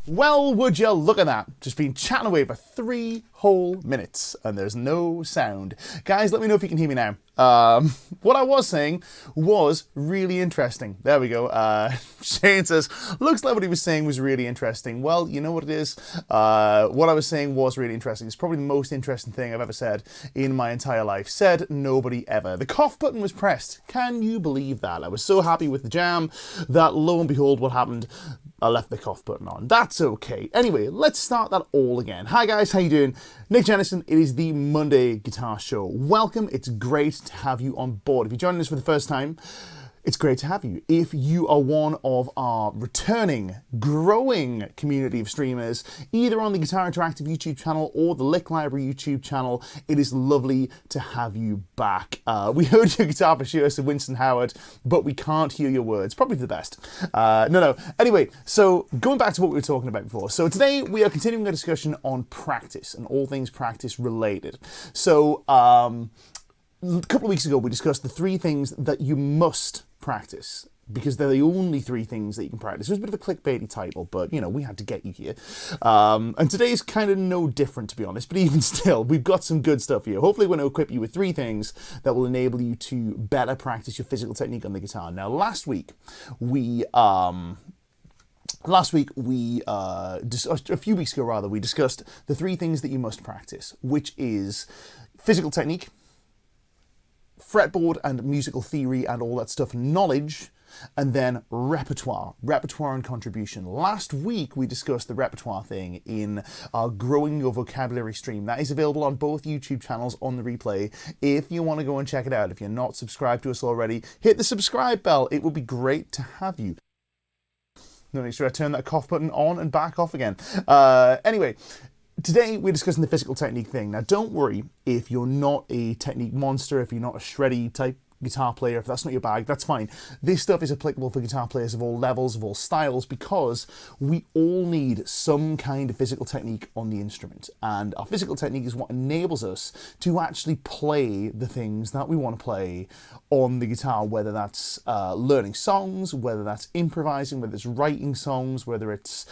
Well, would you look at that? Just been chatting away for 3 whole minutes and there's no sound. Guys, let me know if you can hear me now. What I was saying was really interesting. There we go. Shane says, looks like what he was saying was really interesting. Well, you know what it is? What I was saying was really interesting. It's probably the most interesting thing I've ever said in my entire life. Said nobody ever. The cough button was pressed. Can you believe that? I was so happy with the jam that lo and behold, what happened? I left the cough button on. That's okay. Anyway, let's start that all again. Hi guys, how you doing? Nick Jennison. It is the Monday Guitar Show. Welcome. It's great to have you on board. If you're joining us for the first time, it's great to have you. If you are one of our returning, growing community of streamers, either on the Guitar Interactive YouTube channel or the Lick Library YouTube channel, it is lovely to have you back. We heard your guitar for sure, so Winston Howard, but we can't hear your words. Probably for the best. No. Anyway, so going back to what we were talking about before. So today we are continuing our discussion on practice and all things practice related. So a couple of weeks ago we discussed the 3 things that you must practice, because they're the only 3 things that you can practice. It was a bit of a clickbaity title, but, you know, we had to get you here. And today's kind of no different, to be honest, but even still, we've got some good stuff here. Hopefully we're going to equip you with 3 things that will enable you to better practice your physical technique on the guitar. Now, last week, a few weeks ago rather, we discussed the 3 things that you must practice, which is physical technique, fretboard and musical theory and all that stuff, knowledge, and then repertoire and contribution. Last week we discussed the repertoire thing in our Growing Your Vocabulary stream. That is available on both YouTube channels on the replay if you want to go and check it out. If you're not subscribed to us already, hit the subscribe bell. It would be great to have you. No, make sure I turn that cough button on and back off again. Anyway, today we're discussing the physical technique thing. Now don't worry if you're not a technique monster, if you're not a shreddy type guitar player, if that's not your bag, that's fine. This stuff is applicable for guitar players of all levels, of all styles, because we all need some kind of physical technique on the instrument. And our physical technique is what enables us to actually play the things that we want to play on the guitar, whether that's learning songs, whether that's improvising, whether it's writing songs, whether it's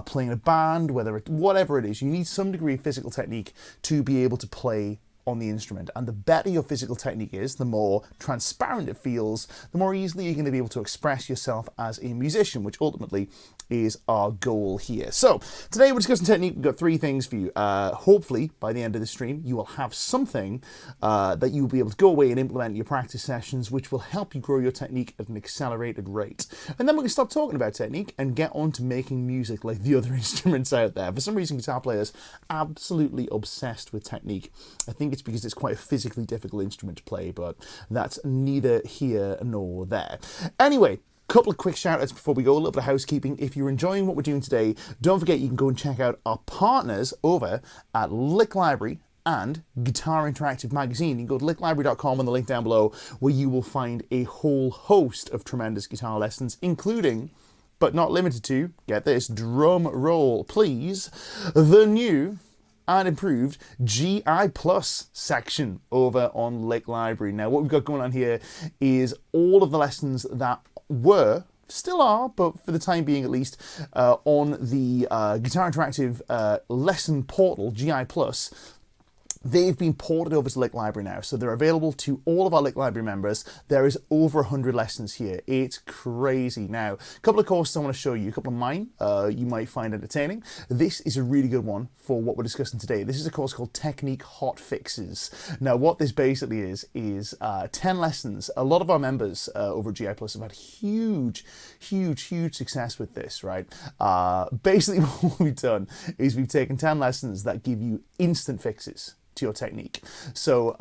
playing a band, whatever it is. You need some degree of physical technique to be able to play on the instrument. And the better your physical technique is, the more transparent it feels, the more easily you're going to be able to express yourself as a musician, which ultimately is our goal here. So today we're discussing technique. We've got 3 things for you. Hopefully by the end of the stream you will have something that you'll be able to go away and implement in your practice sessions, which will help you grow your technique at an accelerated rate. And then we can stop talking about technique and get on to making music like the other instruments out there. For some reason guitar players are absolutely obsessed with technique. I think it's because it's quite a physically difficult instrument to play, but that's neither here nor there. Anyway, couple of quick shout outs before we go, a little bit of housekeeping. If you're enjoying what we're doing today, don't forget you can go and check out our partners over at Lick Library and Guitar Interactive Magazine. You can go to licklibrary.com on the link down below, where you will find a whole host of tremendous guitar lessons, including, but not limited to, get this, drum roll please, the new and improved GI Plus section over on Lick Library. Now what we've got going on here is all of the lessons that still are, but for the time being at least, on the Guitar Interactive lesson portal, GI Plus. They've been ported over to Lick Library now, so they're available to all of our Lick Library members. There is over 100 lessons here. It's crazy. Now, a couple of courses I want to show you, a couple of mine you might find entertaining. This is a really good one for what we're discussing today. This is a course called Technique Hot Fixes. Now, what this basically is 10 lessons. A lot of our members over at GI Plus have had huge success with this, right? Basically, what we've done is we've taken 10 lessons that give you instant fixes to your technique. So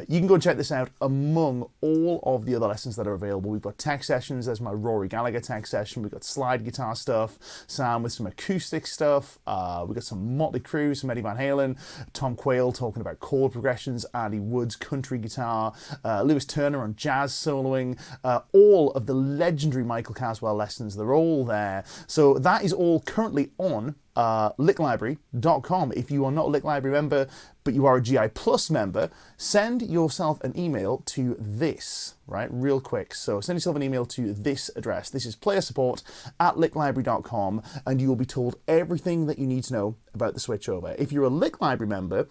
you can go and check this out among all of the other lessons that are available. We've got tech sessions. There's my Rory Gallagher tech session. We've got slide guitar stuff, Sam with some acoustic stuff. We've got some Motley Crue, some Eddie Van Halen, Tom Quayle talking about chord progressions, Andy Wood's country guitar, Lewis Turner on jazz soloing, all of the legendary Michael Caswell lessons. They're all there. So that is all currently on licklibrary.com. If you are not a Lick Library member, but you are a GI Plus member, send yourself an email to this, right, real quick. So send yourself an email to this address. This is playersupport@licklibrary.com, and you will be told everything that you need to know about the switchover. If you're a Lick Library member,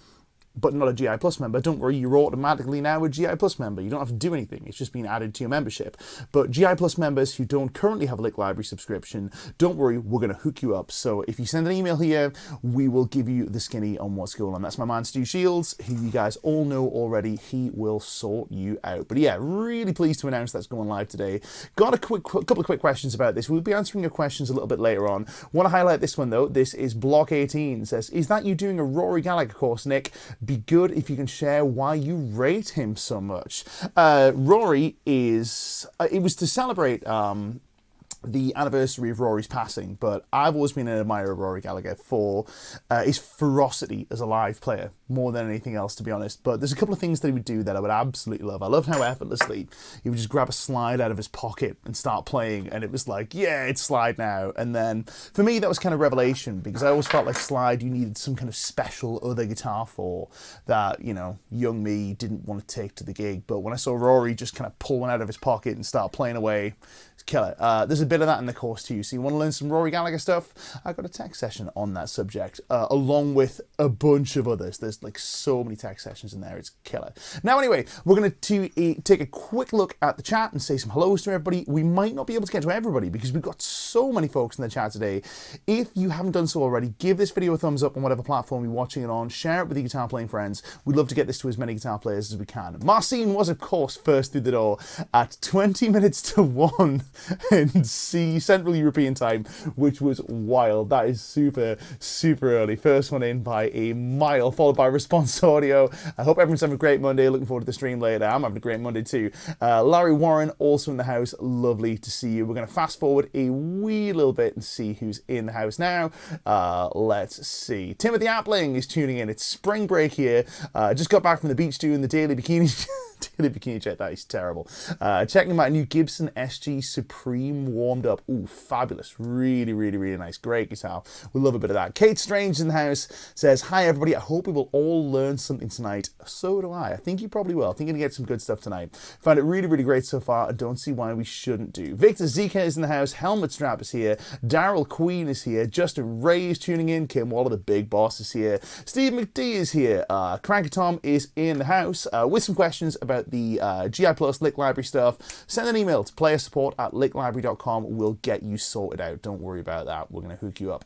but not a GI Plus member, don't worry, you're automatically now a GI Plus member. You don't have to do anything. It's just been added to your membership. But GI Plus members who don't currently have a Lick Library subscription, don't worry, we're going to hook you up. So if you send an email here, we will give you the skinny on what's going on. That's my man, Stu Shields, who you guys all know already. He will sort you out. But yeah, really pleased to announce that's going live today. Got a couple of quick questions about this. We'll be answering your questions a little bit later on. Want to highlight this one, though. This is Block 18. It says, is that you doing a Rory Gallagher course, Nick? Be good if you can share why you rate him so much. Rory is... it was to celebrate the anniversary of Rory's passing, but I've always been an admirer of Rory Gallagher for his ferocity as a live player, more than anything else, to be honest. But there's a couple of things that he would do that I would absolutely love. I loved how effortlessly he would just grab a slide out of his pocket and start playing, and it was like, yeah, it's slide now. And then for me, that was kind of revelation, because I always felt like slide you needed some kind of special other guitar for that, you know, young me didn't want to take to the gig. But when I saw Rory just kind of pull one out of his pocket and start playing away, it's killer. There's a bit of that in the course too. So you want to learn some Rory Gallagher stuff? I've got a tech session on that subject, along with a bunch of others. There's like so many tech sessions in there. It's killer. Now, anyway, we're going to take a quick look at the chat and say some hellos to everybody. We might not be able to get to everybody because we've got so many folks in the chat today. If you haven't done so already, give this video a thumbs up on whatever platform you're watching it on. Share it with your guitar playing friends. We'd love to get this to as many guitar players as we can. Marcin was, of course, first through the door at 20 minutes to 1 in Central European time, which was wild. That is super, super early. First one in by a mile, followed by Response Audio. I hope everyone's having a great Monday. Looking forward to the stream later. I'm having a great Monday too. Larry Warren, also in the house. Lovely to see you. We're going to fast forward a wee little bit and see who's in the house now. Let's see. Timothy Appling is tuning in. It's spring break here. Just got back from the beach doing the daily bikini daily bikini check. That is terrible. Checking my new Gibson SG Supreme warmed up. Ooh, fabulous. Really, really, really nice. Great guitar. We love a bit of that. Kate Strange in the house says, hi everybody. I hope we will all learn something tonight. So do I. I think you probably will. I think you're going to get some good stuff tonight. Found it really, really great so far. I don't see why we shouldn't do. Victor Zika is in the house. Helmet Strap is here. Daryl Queen is here. Justin Ray is tuning in. Kim Waller, the big boss, is here. Steve McD is here. Cranky Tom is in the house with some questions about the GI Plus Lick Library stuff. Send an email to playersupport@licklibrary.com. We'll get you sorted out. Don't worry about that. We're going to hook you up.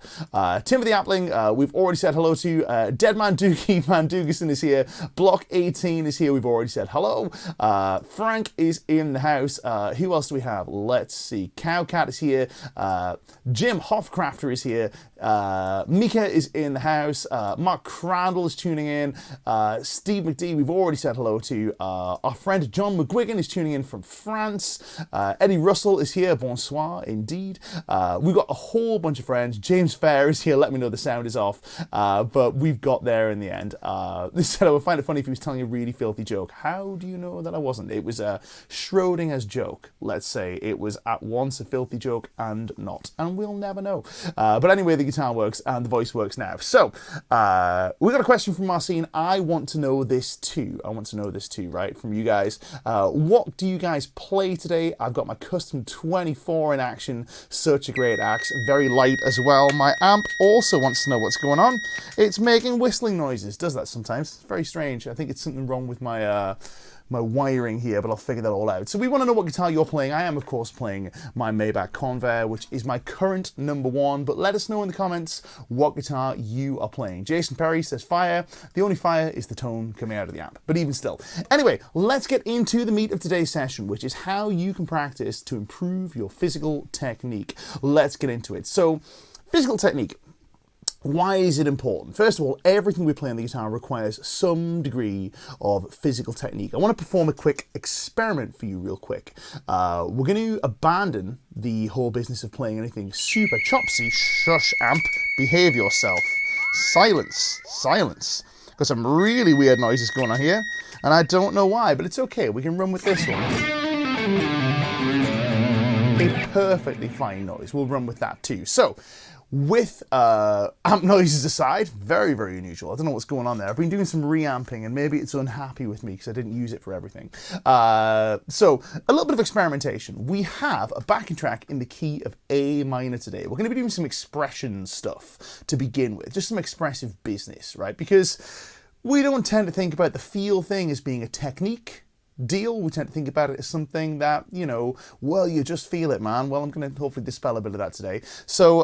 Timothy Appling, we've already said hello to. Deadman Doogie Mandugason is here. Block 18 is here. We've already said hello. Frank is in the house. Who else do we have? Let's see. Cowcat is here. Jim Hoffcrafter is here. Mika is in the house. Mark Crandall is tuning in. Steve McD, we've already said hello to. Our friend John McGuigan is tuning in from France. Eddie Russell is here. Bonsoir, indeed. We've got a whole bunch of friends. James Fair is here. Let me know the sound is off. But we've got there in the end. This said I would find it funny if he was telling a really filthy joke. How do you know that I wasn't? It was a Schrodinger's joke, let's say. It was at once a filthy joke and not. And we'll never know. But anyway, the guitar works and the voice works now. So, we got a question from Marcin. I want to know this too. Right, from you guys. What do you guys play today? I've got my custom 24 in action. Such a great axe. Very light as well. My amp also wants to know what's going on. It's making whistling noises. Does that sometimes. It's very strange. I think it's something wrong with my my wiring here, but I'll figure that all out. So we want to know what guitar you're playing. I am, of course, playing my Maybach Convair, which is my current #1, but let us know in the comments what guitar you are playing. Jason Perry says fire. The only fire is the tone coming out of the amp, but even still. Anyway, let's get into the meat of today's session, which is how you can practice to improve your physical technique. Let's get into it. So, physical technique. Why is it important? First of all, everything we play on the guitar requires some degree of physical technique. I want to perform a quick experiment for you real quick. We're going to abandon the whole business of playing anything super chopsy. Shush, amp, behave yourself. Silence, silence. Got some really weird noises going on here, and I don't know why, but it's okay. We can run with this one. A perfectly fine noise. We'll run with that too. So, with amp noises aside, very, very unusual. I don't know what's going on there. I've been doing some reamping and maybe it's unhappy with me because I didn't use it for everything. So a little bit of experimentation. We have a backing track in the key of A minor today. We're going to be doing some expression stuff to begin with, just some expressive business, right? Because we don't tend to think about the feel thing as being a technique deal. We tend to think about it as something that, you know, well, you just feel it, man. Well, I'm going to hopefully dispel a bit of that today. So,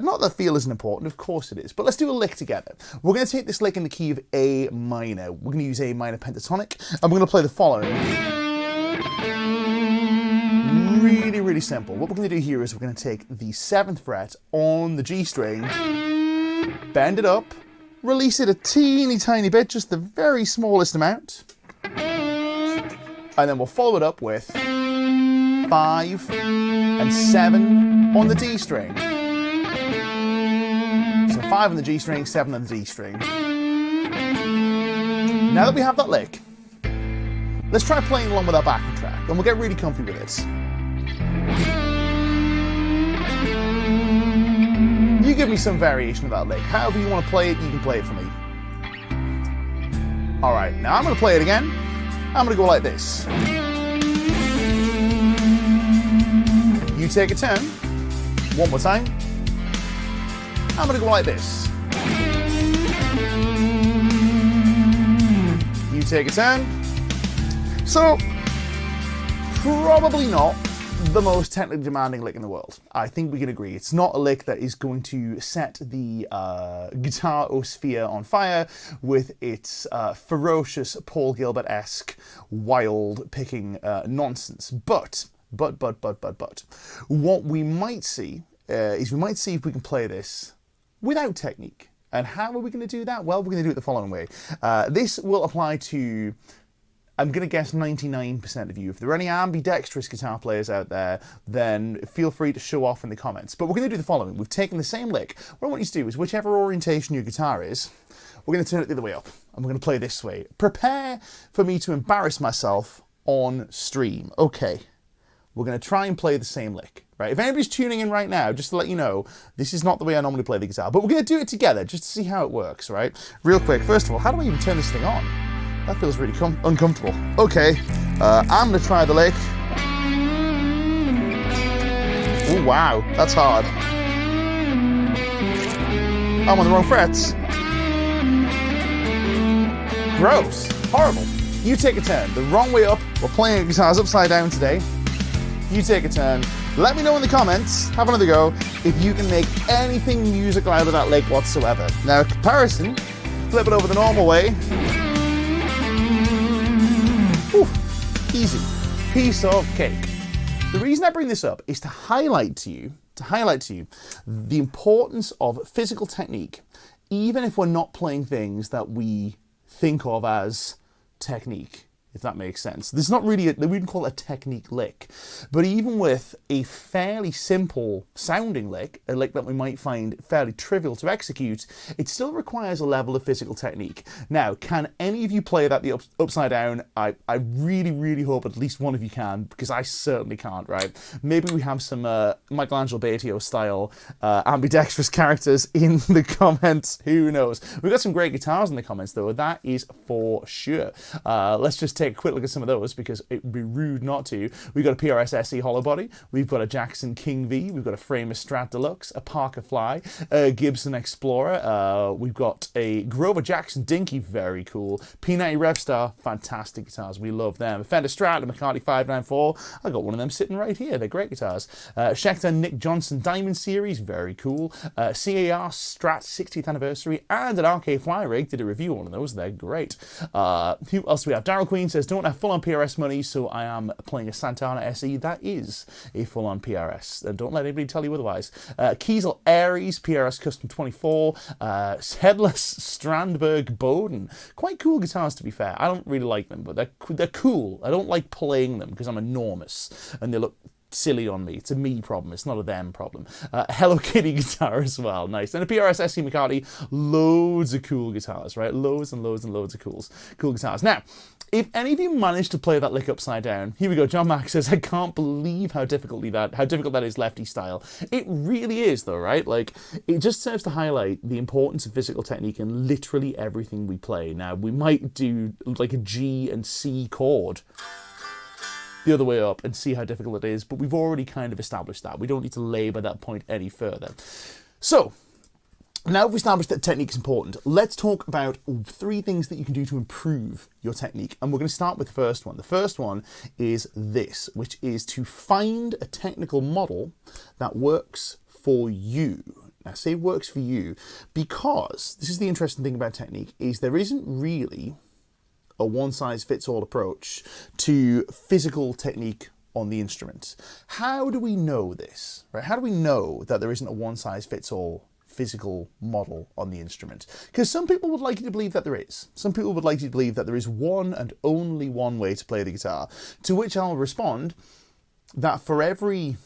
not that feel isn't important, of course it is, but let's do a lick together. We're going to take this lick in the key of A minor. We're going to use A minor pentatonic, and we're going to play the following. Really, really simple. What we're going to do here is we're going to take the 7th fret on the G string, bend it up, release it a teeny tiny bit, just the very smallest amount, and then we'll follow it up with 5 and 7 on the D string. So 5 on the G string, 7 on the D string. Now that we have that lick, let's try playing along with our backing track, and we'll get really comfy with it. You give me some variation of that lick. However you want to play it, you can play it for me. Alright, now I'm going to play it again. I'm going to go like this. You take a turn. One more time. I'm going to go like this. You take a turn. So, probably not the most technically demanding lick in the world. I think we can agree. It's not a lick that is going to set the guitar-osphere on fire with its ferocious Paul Gilbert-esque wild picking nonsense. But, what we might see is we might see if we can play this without technique. And how are we going to do that? Well, we're going to do it the following way. This will apply to, I'm going to guess 99% of you. If there are any ambidextrous guitar players out there, then feel free to show off in the comments. But we're going to do the following. We've taken the same lick. What I want you to do is, whichever orientation your guitar is, we're going to turn it the other way up. And we're going to play this way. Prepare for me to embarrass myself on stream. Okay. We're going to try and play the same lick. Right? If anybody's tuning in right now, just to let you know, this is not the way I normally play the guitar. But we're going to do it together, just to see how it works, right? Real quick. First of all, how do I even turn this thing on? That feels really uncomfortable. Okay, I'm going to try the lick. Oh, wow, that's hard. I'm on the wrong frets. Gross, horrible. You take a turn, the wrong way up. We're playing guitars upside down today. You take a turn. Let me know in the comments, have another go, if you can make anything musical out of that lick whatsoever. Now, comparison, flip it over the normal way. Easy. Piece of cake. The reason I bring this up is to highlight to you the importance of physical technique, even if we're not playing things that we think of as technique, if that makes sense. There's not really, we wouldn't call it a technique lick, but even with a fairly simple sounding lick, a lick that we might find fairly trivial to execute, it still requires a level of physical technique. Now, can any of you play that the upside down? I really, really hope at least one of you can, because I certainly can't, right? Maybe we have some Michelangelo Batio style ambidextrous characters in the comments, who knows? We've got some great guitars in the comments though, that is for sure. Let's just take a quick look at some of those, because it would be rude not to. We've got a PRS SE hollow body, we've got a Jackson King V, we've got a Framer Strat Deluxe, a Parker Fly, a Gibson Explorer, we've got a Grover Jackson Dinky, very cool, P90 Revstar, fantastic guitars, we love them, a Fender Strat, a McCartney 594, I got one of them sitting right here, they're great guitars, Schecter Nick Johnson Diamond Series, very cool, CAR Strat 60th anniversary, and an RK Fly Rig, did a review on one of those, they're great. Who else do we have? Daryl Queen says, don't have full-on PRS money, so I am playing a Santana SE. That is a full-on PRS. And don't let anybody tell you otherwise. Kiesel Aries, PRS Custom 24. Headless Strandberg Bowden. Quite cool guitars, to be fair. I don't really like them, but they're cool. I don't like playing them because I'm enormous, and they look silly on me. It's a me problem, it's not a them problem. Hello Kitty guitar as well, nice. And a PRS SE McCartney, loads of cool guitars, right? Loads and loads and loads of cool guitars. Now, If any of you managed to play that lick upside down, here we go. John Mack says, I can't believe how difficult that is lefty style. It really is though, right? Like, it just serves to highlight the importance of physical technique in literally everything we play. Now, we might do like a G and C chord the other way up and see how difficult it is, but we've already kind of established that. We don't need to labour that point any further. So, now we've established that technique is important, let's talk about 3 things that you can do to improve your technique. And we're going to start with the first one. The first one is this, which is to find a technical model that works for you. Now, I say works for you because this is the interesting thing about technique, is there isn't really a one-size-fits-all approach to physical technique on the instrument. How do we know this? Right? How do we know that there isn't a one-size-fits-all physical model on the instrument? Because some people would like you to believe that there is. Some people would like you to believe that there is one and only one way to play the guitar, to which I'll respond that for every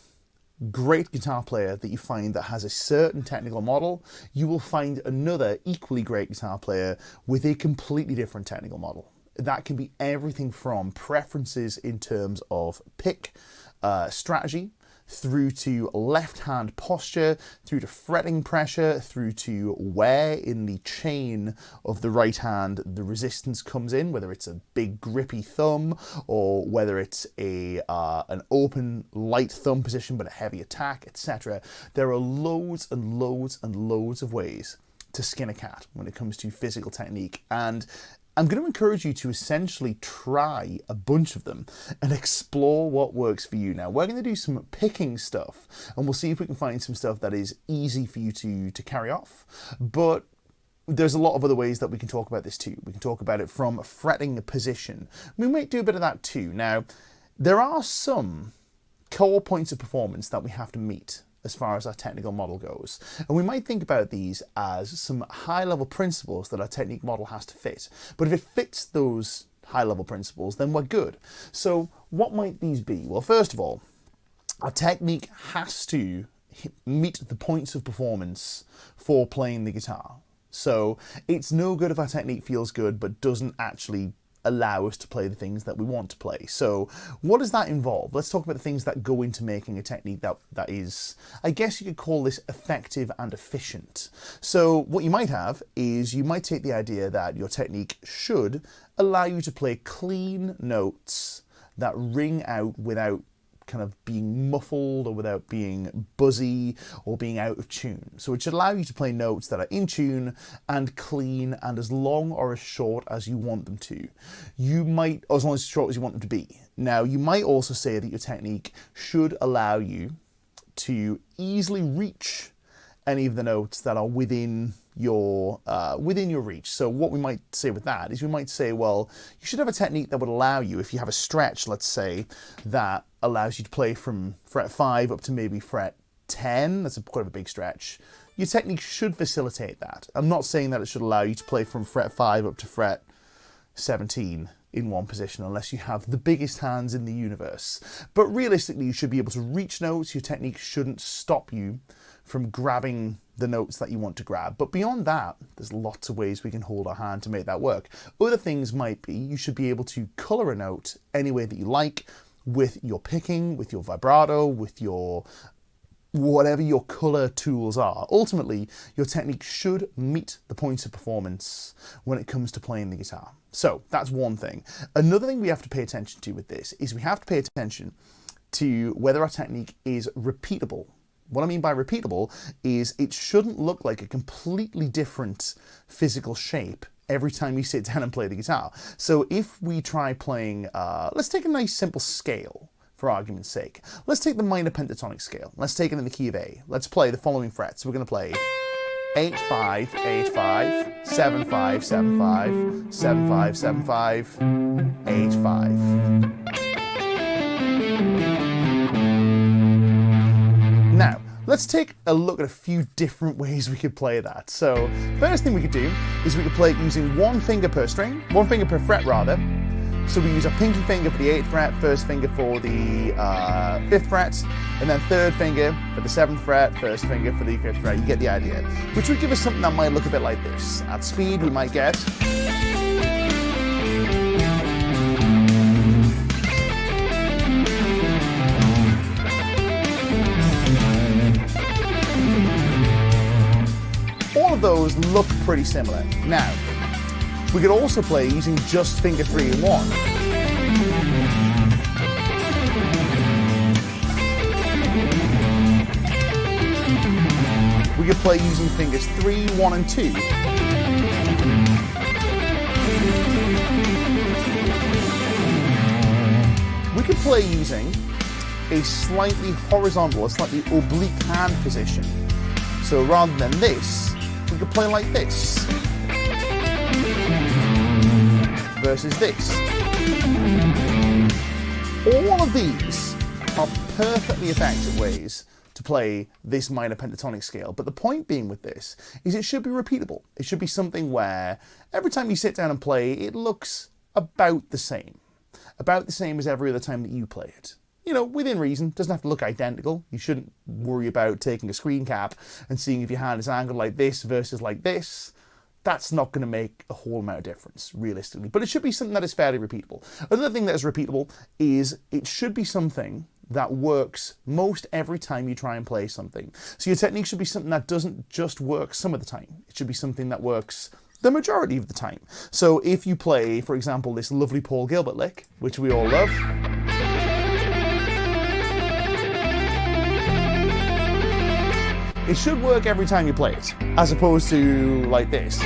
great guitar player that you find that has a certain technical model, you will find another equally great guitar player with a completely different technical model. That can be everything from preferences in terms of pick, strategy, through to left-hand posture, through to fretting pressure, through to where in the chain of the right hand the resistance comes in, whether it's a big grippy thumb or whether it's an open light thumb position but a heavy attack, etc. There are loads and loads and loads of ways to skin a cat when it comes to physical technique, and I'm going to encourage you to essentially try a bunch of them and explore what works for you. Now, we're going to do some picking stuff, and we'll see if we can find some stuff that is easy for you to carry off. But there's a lot of other ways that we can talk about this too. We can talk about it from fretting position. We might do a bit of that too. Now, there are some core points of performance that we have to meet as far as our technical model goes. And we might think about these as some high-level principles that our technique model has to fit. But if it fits those high-level principles, then we're good. So what might these be? Well, first of all, our technique has to meet the points of performance for playing the guitar. So it's no good if our technique feels good but doesn't actually allow us to play the things that we want to play. So what does that involve? Let's talk about the things that go into making a technique that is, I guess you could call this effective and efficient. So what you might have is you might take the idea that your technique should allow you to play clean notes that ring out without kind of being muffled or without being buzzy or being out of tune. So it should allow you to play notes that are in tune and clean and as long or as short as you want them to. You might, or as long as short as you want them to be. Now, you might also say that your technique should allow you to easily reach any of the notes that are within your reach. So what we might say with that is we might say, well, you should have a technique that would allow you, if you have a stretch, let's say, that allows you to play from fret 5 up to maybe fret 10, that's quite a big stretch, your technique should facilitate that. I'm not saying that it should allow you to play from fret 5 up to fret 17 in one position unless you have the biggest hands in the universe. But realistically, you should be able to reach notes. Your technique shouldn't stop you from grabbing the notes that you want to grab. But beyond that, there's lots of ways we can hold our hand to make that work. Other things might be you should be able to color a note any way that you like with your picking, with your vibrato, with your whatever your color tools are. Ultimately, your technique should meet the points of performance when it comes to playing the guitar. So that's one thing. Another thing we have to pay attention to with this is we have to pay attention to whether our technique is repeatable. What I mean by repeatable is it shouldn't look like a completely different physical shape every time you sit down and play the guitar. So if we try playing, let's take a nice simple scale for argument's sake. Let's take the minor pentatonic scale. Let's take it in the key of A. Let's play the following frets. We're going to play 8, 5, 8, 5, 7, 5, 7, 5, 7, 5, 7, 5, 8, 5. Now, let's take a look at a few different ways we could play that. So, first thing we could do is we could play it using one finger per string, one finger per fret rather. So we use our pinky finger for the 8th fret, first finger for the 5th fret, and then third finger for the 7th fret, first finger for the 5th fret. You get the idea. Which would give us something that might look a bit like this. At speed, we might get... those look pretty similar. Now, we could also play using just finger 3 and 1. We could play using fingers 3, 1 and 2. We could play using a slightly horizontal, a slightly oblique hand position. So rather than this, we could play like this versus this. All of these are perfectly effective ways to play this minor pentatonic scale, but the point being with this is it should be repeatable. It should be something where every time you sit down and play, it looks about the same as every other time that you play it. You know, within reason. Doesn't have to look identical. You shouldn't worry about taking a screen cap and seeing if your hand is angled like this versus like this. That's not going to make a whole amount of difference, realistically. But it should be something that is fairly repeatable. Another thing that is repeatable is it should be something that works most every time you try and play something. So your technique should be something that doesn't just work some of the time. It should be something that works the majority of the time. So if you play, for example, this lovely Paul Gilbert lick, which we all love, it should work every time you play it, as opposed to like this.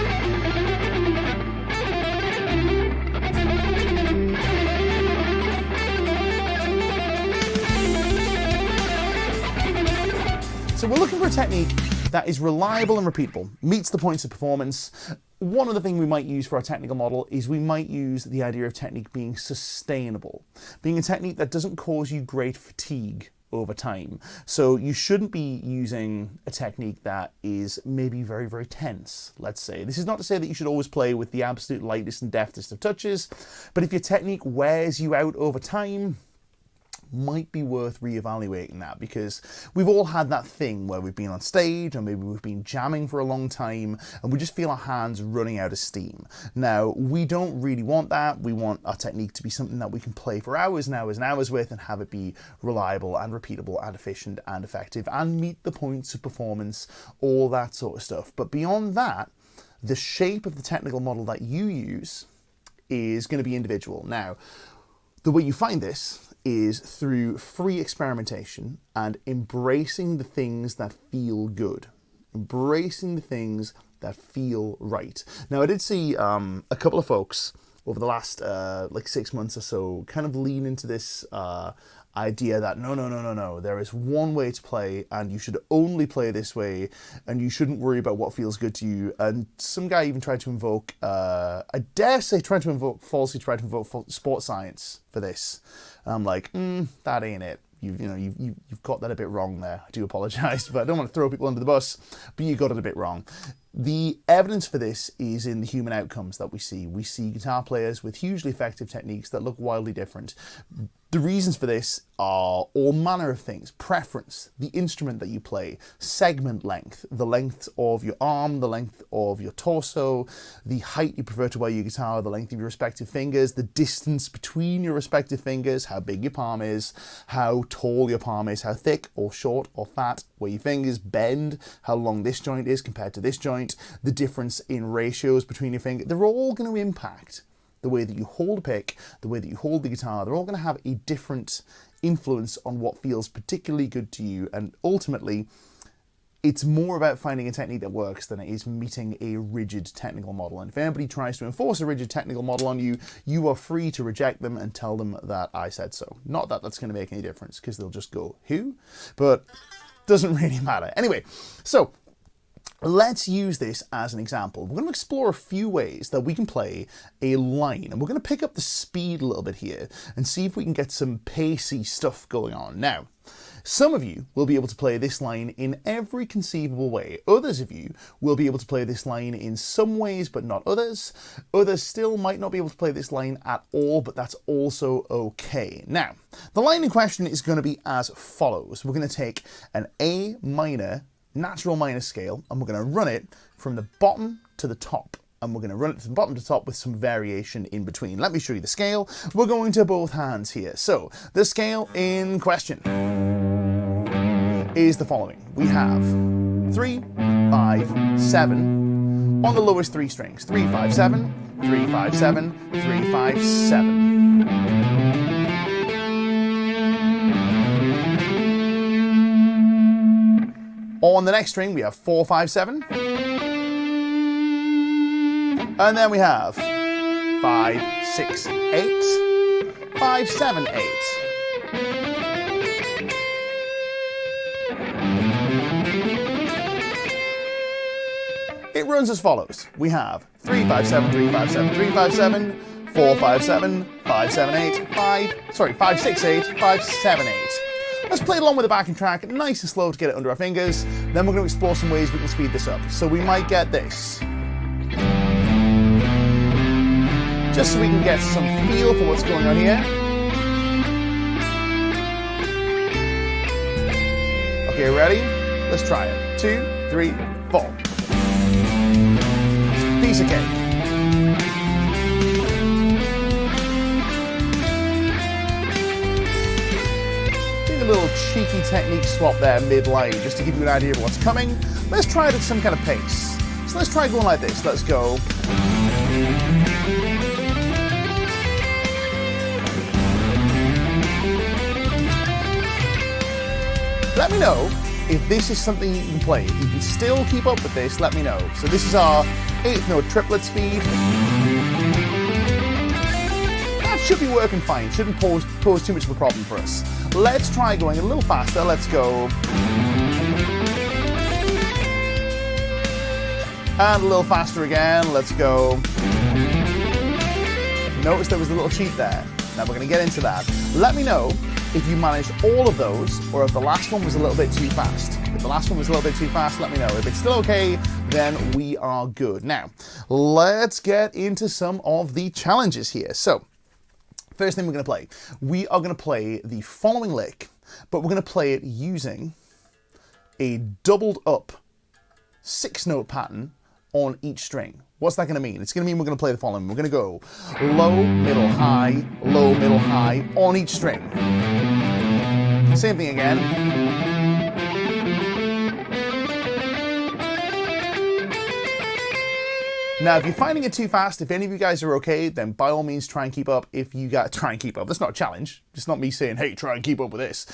So we're looking for a technique that is reliable and repeatable, meets the points of performance. One other thing we might use for our technical model is we might use the idea of technique being sustainable, being a technique that doesn't cause you great fatigue over time. So you shouldn't be using a technique that is maybe very, very tense, let's say. This is not to say that you should always play with the absolute lightest and deftest of touches, but if your technique wears you out over time, might be worth reevaluating that, because we've all had that thing where we've been on stage or maybe we've been jamming for a long time and we just feel our hands running out of steam. Now, we don't really want that. We want our technique to be something that we can play for hours and hours and hours with and have it be reliable and repeatable and efficient and effective and meet the points of performance, all that sort of stuff. But beyond that, the shape of the technical model that you use is going to be individual. Now, the way you find this is through free experimentation and embracing the things that feel good. Embracing the things that feel right. Now, I did see a couple of folks over the last like 6 months or so kind of lean into this idea that no, there is one way to play and you should only play this way and you shouldn't worry about what feels good to you. And some guy even tried to invoke, I dare say falsely tried to invoke sports science for this. And I'm like, that ain't it. You've got that a bit wrong there. I do apologise, but I don't want to throw people under the bus, but you got it a bit wrong. The evidence for this is in the human outcomes that we see. We see guitar players with hugely effective techniques that look wildly different. The reasons for this are all manner of things. Preference, the instrument that you play, segment length, the length of your arm, the length of your torso, the height you prefer to wear your guitar, the length of your respective fingers, the distance between your respective fingers, how big your palm is, how tall your palm is, how thick or short or fat where your fingers bend, how long this joint is compared to this joint, the difference in ratios between your fingers. They're all going to impact the way that you hold a pick, the way that you hold the guitar. They're all going to have a different influence on what feels particularly good to you. And ultimately, it's more about finding a technique that works than it is meeting a rigid technical model. And if anybody tries to enforce a rigid technical model on you, you are free to reject them and tell them that I said so. Not that that's going to make any difference, because they'll just go, who? But doesn't really matter. Anyway, so let's use this as an example. We're going to explore a few ways that we can play a line, and we're going to pick up the speed a little bit here and see if we can get some pacey stuff going on. Now, some of you will be able to play this line in every conceivable way. Others of you will be able to play this line in some ways, but not others. Others still might not be able to play this line at all, but that's also okay. Now, the line in question is going to be as follows. We're going to take an A minor natural minor scale, and we're going to run it from the bottom to the top. And we're going to run it from bottom to top with some variation in between. Let me show you the scale. We're going to both hands here. So the scale in question is the following. We have 3, 5, 7, on the lowest three strings. 3, 5, 7, 3, 5, 7, 3, 5, 7. On the next string, we have 4, 5, 7. And then we have 5, 6, 8, 5, 7, 8. It runs as follows. We have 3, 5, 7, 3, 5, 7, 3, 5, 7, 4, 5, 7, 5, 7, 8, 5, 6, 8, 5, 7, 8. Let's play it along with the backing track, nice and slow to get it under our fingers. Then we're going to explore some ways we can speed this up. So we might get this. Just so we can get some feel for what's going on here. Okay, ready? Let's try it. 2, 3, 4. Piece of cake. A little cheeky technique swap there mid-line just to give you an idea of what's coming. Let's try it at some kind of pace. So let's try going like this. Let's go. Let me know if this is something you can play. If you can still keep up with this, let me know. So this is our 8th note triplet speed. That should be working fine. Shouldn't pose too much of a problem for us. Let's try going a little faster. Let's go. And a little faster again. Let's go. Notice there was a little cheat there. Now we're going to get into that. Let me know if you managed all of those or if the last one was a little bit too fast. If the last one was a little bit too fast, let me know. If it's still okay, then we are good. Now, let's get into some of the challenges here. So, first thing we're going to play. We are going to play the following lick, but we're going to play it using a doubled up 6-note pattern on each string. What's that going to mean? It's going to mean we're going to play the following. We're going to go low, middle, high on each string. Same thing again. Now, if you're finding it too fast, if any of you guys are okay, then by all means try and keep up. If you got try and keep up, that's not a challenge. It's not me saying, hey, try and keep up with this.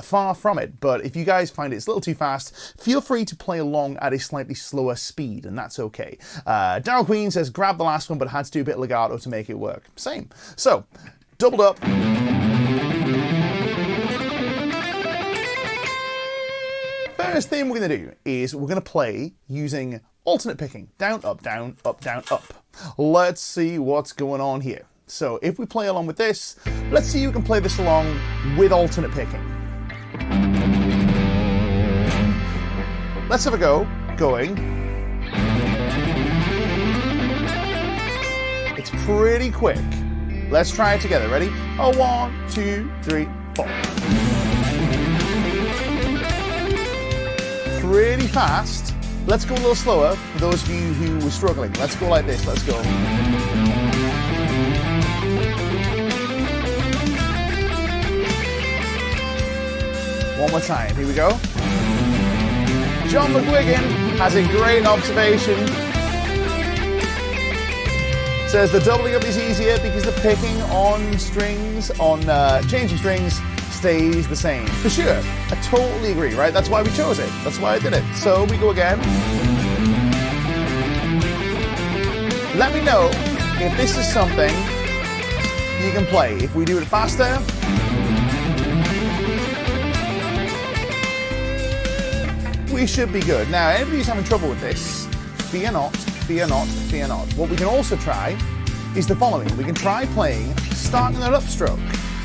Far from it. But if you guys find it's a little too fast, feel free to play along at a slightly slower speed, and that's okay. Daryl Queen says, grab the last one, but had to do a bit of legato to make it work. Same. So, doubled up. First thing we're going to do is we're going to play using alternate picking. Down, up, down, up, down, up. Let's see what's going on here. So if we play along with this, let's see who can play this along with alternate picking. Let's have a go. Going. It's pretty quick. Let's try it together. Ready? 1, 2, 3, 4. Pretty fast. Let's go a little slower for those of you who were struggling. Let's go like this. Let's go. One more time. Here we go. John McGuigan has a great observation. Says the doubling up is easier because the picking on strings, changing strings, stays the same. For sure. I totally agree, right? That's why we chose it. That's why I did it. So we go again. Let me know if this is something you can play. If we do it faster, we should be good. Now, anybody who's having trouble with this, fear not, fear not, fear not. What we can also try is the following. We can try playing starting an upstroke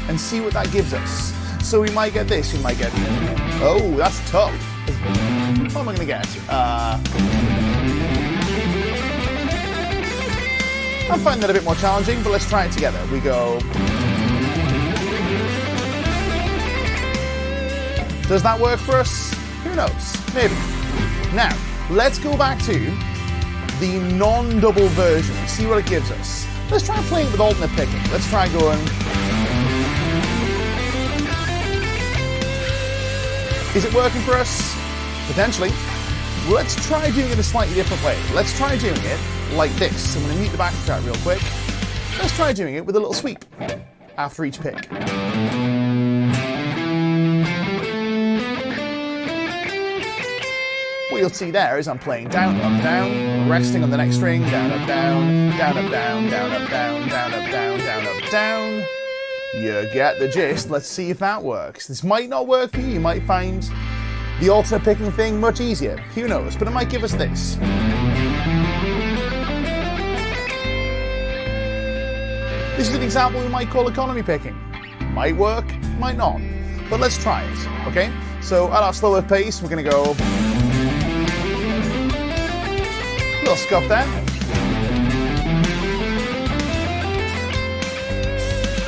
and see what that gives us. So we might get this, we might get... Oh, that's tough. What am I going to get? I'm finding that a bit more challenging, but let's try it together. We go... Does that work for us? Who knows? Maybe. Now, let's go back to the non-double version and see what it gives us. Let's try playing with alternate picking. Let's try going... Is it working for us? Potentially. let's try doing it a slightly different way. Let's try doing it like this. I'm going to mute the backtrack real quick. Let's try doing it with a little sweep after each pick. What you'll see there is I'm playing down, up, down, resting on the next string, down, up, down, down, up, down, down, up, down, down, up, down, down, up, down. You get the gist. Let's see if that works. This might not work for you. You might find the alternate picking thing much easier. Who knows? But it might give us this. This is an example we might call economy picking. Might work, might not. But let's try it, okay? So at our slower pace, we're going to go... little scuff there.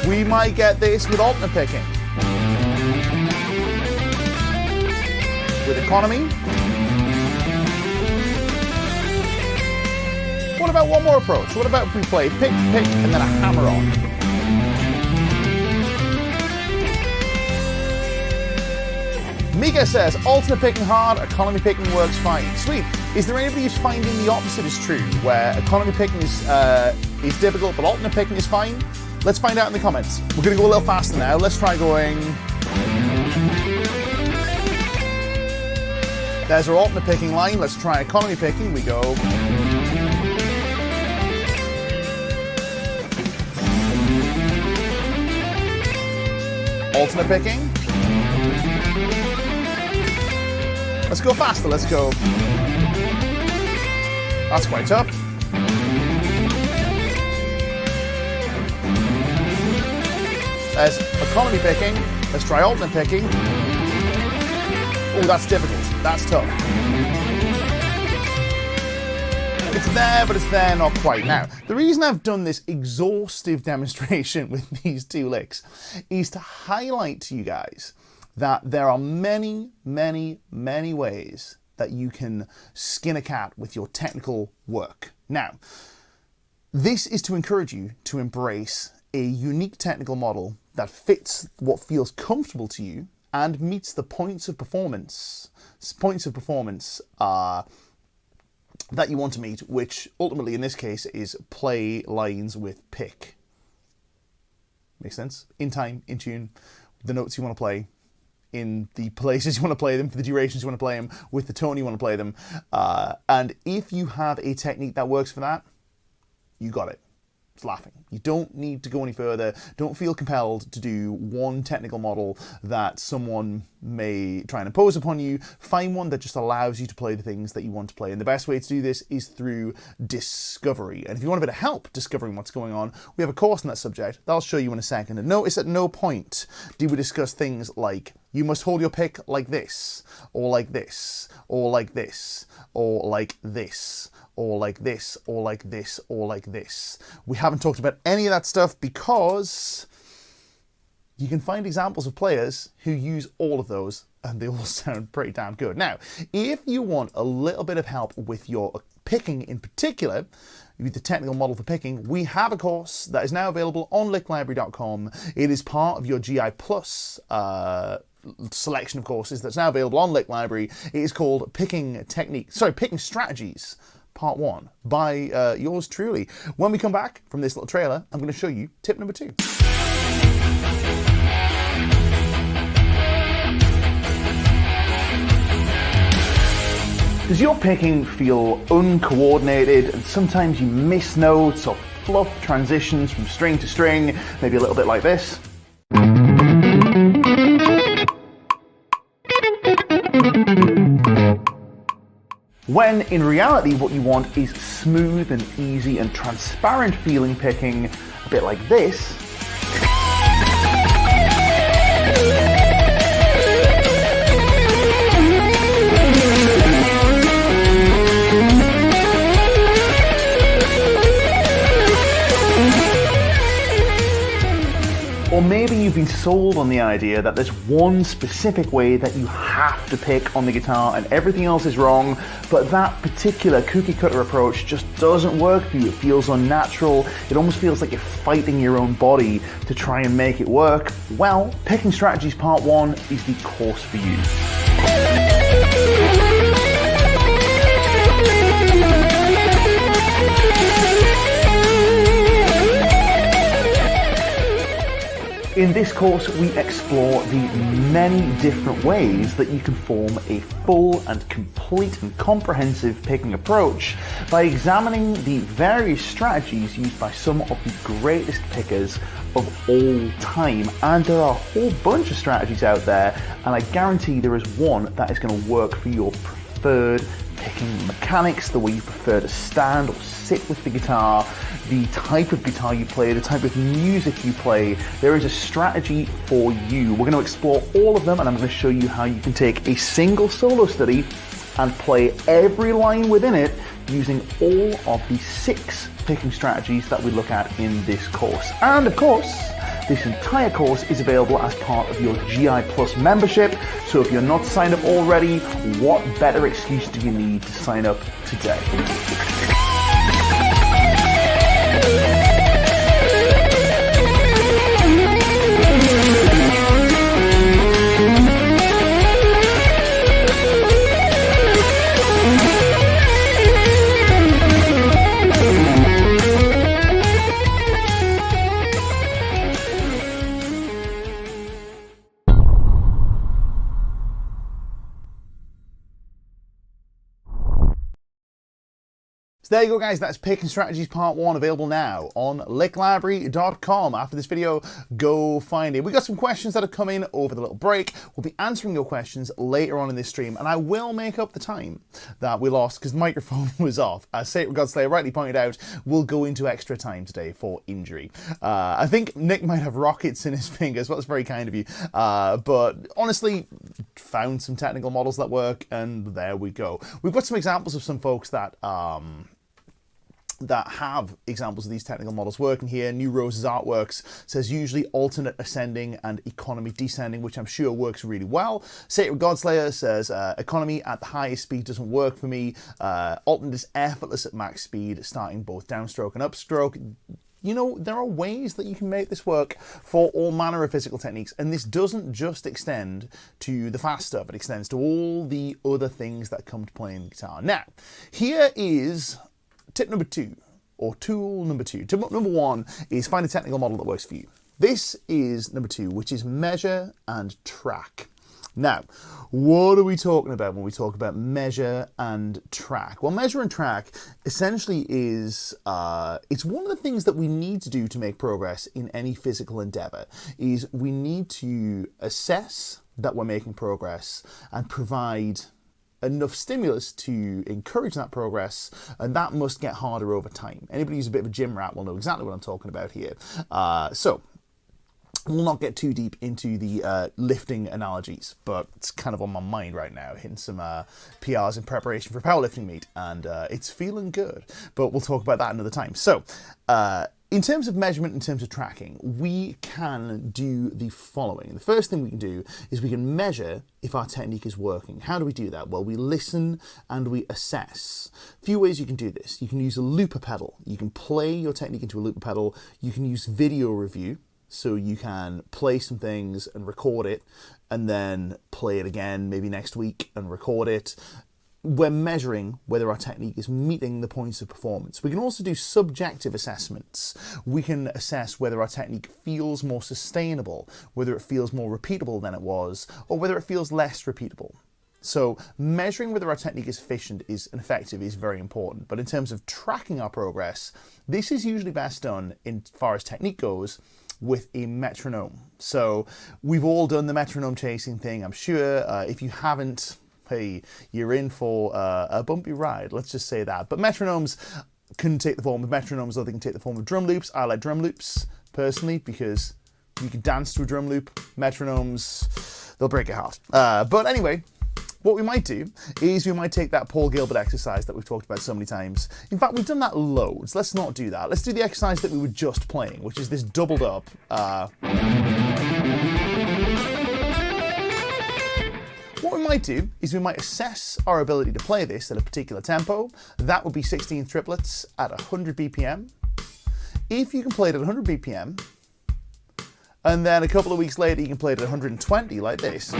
We might get this with alternate picking. With economy. What about one more approach? What about if we play pick, pick, and then a hammer on? Mika says, alternate picking hard, economy picking works fine. Sweet. Is there anybody who's finding the opposite is true, where economy picking is difficult, but alternate picking is fine? Let's find out in the comments. We're going to go a little faster now. Let's try going... There's our alternate picking line. Let's try economy picking. We go... alternate picking. Let's go faster. Let's go... That's quite tough. There's economy picking. Let's try alternate picking. Oh, that's difficult. That's tough. It's there, but it's there not quite. Now, the reason I've done this exhaustive demonstration with these two licks is to highlight to you guys that there are many, many, many ways that you can skin a cat with your technical work. Now, this is to encourage you to embrace a unique technical model that fits what feels comfortable to you and meets the points of performance that you want to meet, which ultimately in this case is play lines with pick. Makes sense? In time, in tune, the notes you want to play, in the places you want to play them, for the durations you want to play them, with the tone you want to play them. And if you have a technique that works for that, you got it. It's laughing. You don't need to go any further. Don't feel compelled to do one technical model that someone may try and impose upon you. Find one that just allows you to play the things that you want to play. And the best way to do this is through discovery. And if you want a bit of help discovering what's going on, we have a course on that subject that I'll show you in a second. And notice at no point do we discuss things like you must hold your pick like this, or like this, or like this, or like this, or like this, or like this, or like this. We haven't talked about any of that stuff because you can find examples of players who use all of those and they all sound pretty damn good. Now, if you want a little bit of help with your picking in particular, with the technical model for picking, we have a course that is now available on licklibrary.com. It is part of your GI Plus selection of courses that's now available on Lick Library. It is called Picking Strategies Part 1 by yours truly. When we come back from this little trailer, I'm going to show you tip number 2. Does your picking feel uncoordinated and sometimes you miss notes or fluff transitions from string to string, maybe a little bit like this? When in reality what you want is smooth and easy and transparent feeling picking, a bit like this. Or maybe you've been sold on the idea that there's one specific way that you have to pick on the guitar and everything else is wrong, but that particular cookie cutter approach just doesn't work for you. It feels unnatural. It almost feels like you're fighting your own body to try and make it work. Well, Picking Strategies Part 1 is the course for you. In this course, we explore the many different ways that you can form a full and complete and comprehensive picking approach by examining the various strategies used by some of the greatest pickers of all time. And there are a whole bunch of strategies out there, and I guarantee there is one that is going to work for your preferred picking mechanics, the way you prefer to stand or sit with the guitar, the type of guitar you play, the type of music you play. There is a strategy for you. We're going to explore all of them, and I'm going to show you how you can take a single solo study and play every line within it using all of the 6 picking strategies that we look at in this course. And of course, this entire course is available as part of your GI Plus membership. So if you're not signed up already, what better excuse do you need to sign up today? So there you go, guys. That's Picking Strategies Part 1, available now on licklibrary.com. After this video, go find it. We got some questions that have come in over the little break. We'll be answering your questions later on in this stream, and I will make up the time that we lost because the microphone was off. As Sacred Godslayer rightly pointed out, we'll go into extra time today for injury. I think Nick might have rockets in his fingers. Well, that's very kind of you. But honestly, found some technical models that work, and there we go. We've got some examples of some folks that have examples of these technical models working here. New Rose's Artworks says usually alternate ascending and economy descending, which I'm sure works really well. Sacred Godslayer says economy at the highest speed doesn't work for me. Alternate is effortless at max speed, starting both downstroke and upstroke. You know, there are ways that you can make this work for all manner of physical techniques, and this doesn't just extend to the fast stuff, it extends to all the other things that come to playing the guitar. Now, here is tip number 2, or tool number 2. Tip number 1 is find a technical model that works for you. This is number 2, which is measure and track. Now, what are we talking about when we talk about measure and track? Well, measure and track essentially is, it's one of the things that we need to do to make progress in any physical endeavor, is we need to assess that we're making progress and provide enough stimulus to encourage that progress, and that must get harder over time. Anybody who's a bit of a gym rat will know exactly what I'm talking about here. So we'll not get too deep into the lifting analogies, but it's kind of on my mind right now, hitting some PRs in preparation for powerlifting meet, and it's feeling good, but we'll talk about that another time. So in terms of measurement, in terms of tracking, we can do the following. The first thing we can do is we can measure if our technique is working. How do we do that? Well, we listen and we assess. A few ways you can do this. You can use a looper pedal. You can play your technique into a looper pedal. You can use video review. So you can play some things and record it, and then play it again maybe next week and record it. We're measuring whether our technique is meeting the points of performance. We can also do subjective assessments. We can assess whether our technique feels more sustainable, whether it feels more repeatable than it was, or whether it feels less repeatable. So measuring whether our technique is efficient and effective is very important. But in terms of tracking our progress, this is usually best done, in far as technique goes, with a metronome. So we've all done the metronome chasing thing, I'm sure. If you haven't, hey, you're in for a bumpy ride, let's just say that. But metronomes can take the form of metronomes, or they can take the form of drum loops. I like drum loops, personally, because you can dance to a drum loop. Metronomes, they'll break your heart. But anyway, what we might do is we might take that Paul Gilbert exercise that we've talked about so many times. In fact, we've done that loads. Let's not do that. Let's do the exercise that we were just playing, which is this doubled up. What we might do is we might assess our ability to play this at a particular tempo. That would be 16 triplets at 100 BPM. If you can play it at 100 BPM, and then a couple of weeks later you can play it at 120 like this,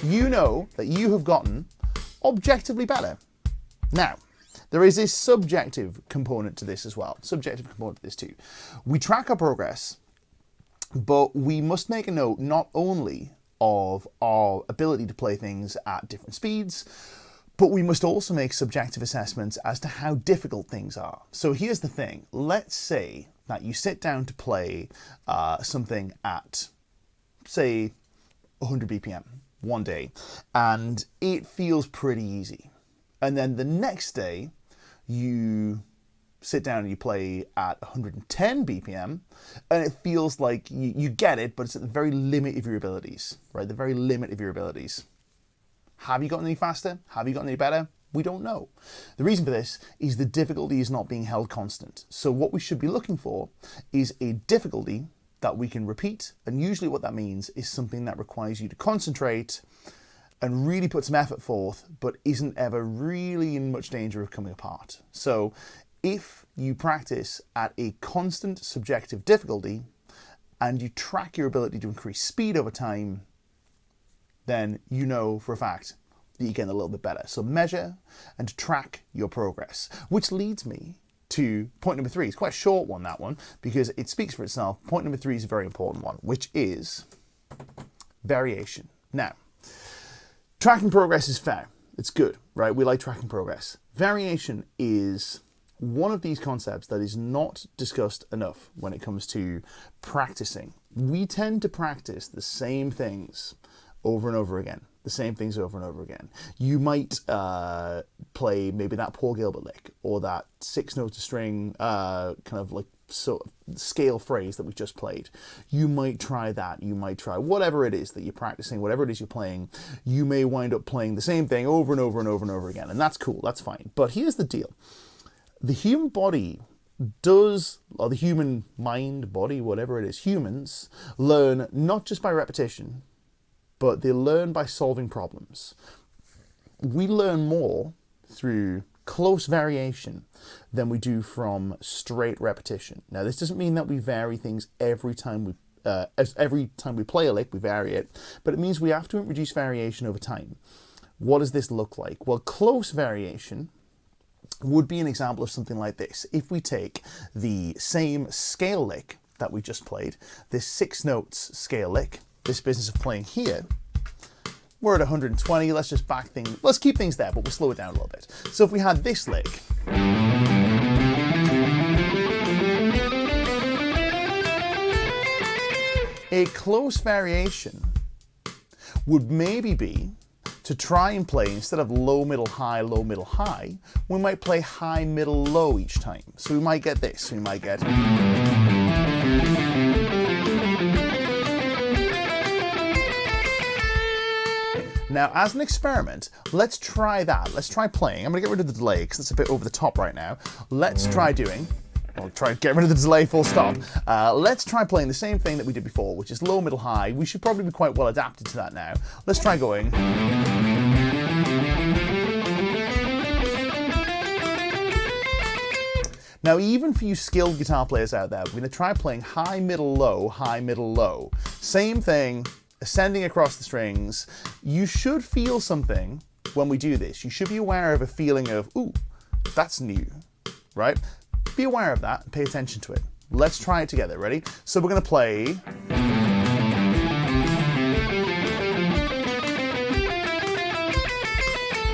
you know that you have gotten objectively better. Now, there is a subjective component to this as well. Subjective component to this too. We track our progress, but we must make a note not only of our ability to play things at different speeds, but we must also make subjective assessments as to how difficult things are. So here's the thing. Let's say that you sit down to play something at, say, 100 BPM one day, and it feels pretty easy. And then the next day, you sit down and you play at 110 BPM, and it feels like you get it, but it's at the very limit of your abilities, right? The very limit of your abilities. Have you gotten any faster? Have you gotten any better? We don't know. The reason for this is the difficulty is not being held constant. So what we should be looking for is a difficulty that we can repeat. And usually what that means is something that requires you to concentrate and really put some effort forth, but isn't ever really in much danger of coming apart. So if you practice at a constant subjective difficulty and you track your ability to increase speed over time, then you know for a fact that you're getting a little bit better. So measure and track your progress, which leads me to point number 3. It's quite a short one, that one, because it speaks for itself. Point number 3 is a very important one, which is variation. Now, tracking progress is fair. It's good, right? We like tracking progress. Variation is one of these concepts that is not discussed enough when it comes to practicing. We tend to practice the same things over and over again. The same things over and over again. You might play maybe that Paul Gilbert lick or that 6 notes a string kind of like sort of scale phrase that we just played. You might try that. You might try whatever it is that you're practicing, whatever it is you're playing. You may wind up playing the same thing over and over and over and over again. And that's cool. That's fine. But here's the deal. The human body does, or the human mind, body, whatever it is, humans learn not just by repetition, but they learn by solving problems. We learn more through close variation than we do from straight repetition. Now, this doesn't mean that we vary things every time we play a lick, we vary it, but it means we have to introduce variation over time. What does this look like? Well, close variation would be an example of something like this. If we take the same scale lick that we just played, this 6 notes scale lick, this business of playing here, we're at 120. Let's just let's keep things there, but we'll slow it down a little bit. So if we had this lick, a close variation would maybe be to try and play, instead of low, middle, high, we might play high, middle, low each time. So we might get this. We might get... Now, as an experiment, let's try that. Let's try playing. I'm going to get rid of the delay because it's a bit over the top right now. Let's try doing... I'll try and get rid of the delay, full stop. Let's try playing the same thing that we did before, which is low, middle, high. We should probably be quite well adapted to that now. Let's try going... Now, even for you skilled guitar players out there, we're going to try playing high, middle, low, high, middle, low. Same thing, ascending across the strings. You should feel something when we do this. You should be aware of a feeling of, ooh, that's new, right? Be aware of that and pay attention to it. Let's try it together. Ready? So we're going to play...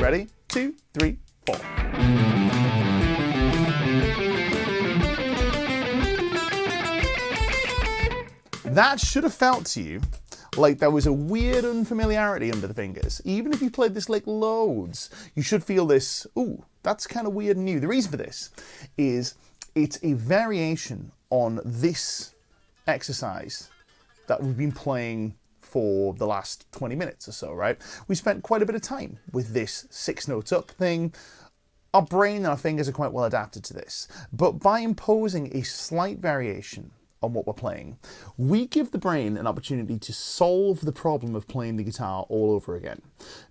Ready? 2, 3, 4. That should have felt to you like there was a weird unfamiliarity under the fingers. Even if you played this lick loads, you should feel this, ooh, that's kind of weird and new. The reason for this is it's a variation on this exercise that we've been playing for the last 20 minutes or so, right? We spent quite a bit of time with this 6 notes up thing. Our brain and our fingers are quite well adapted to this. But by imposing a slight variation on what we're playing, we give the brain an opportunity to solve the problem of playing the guitar all over again.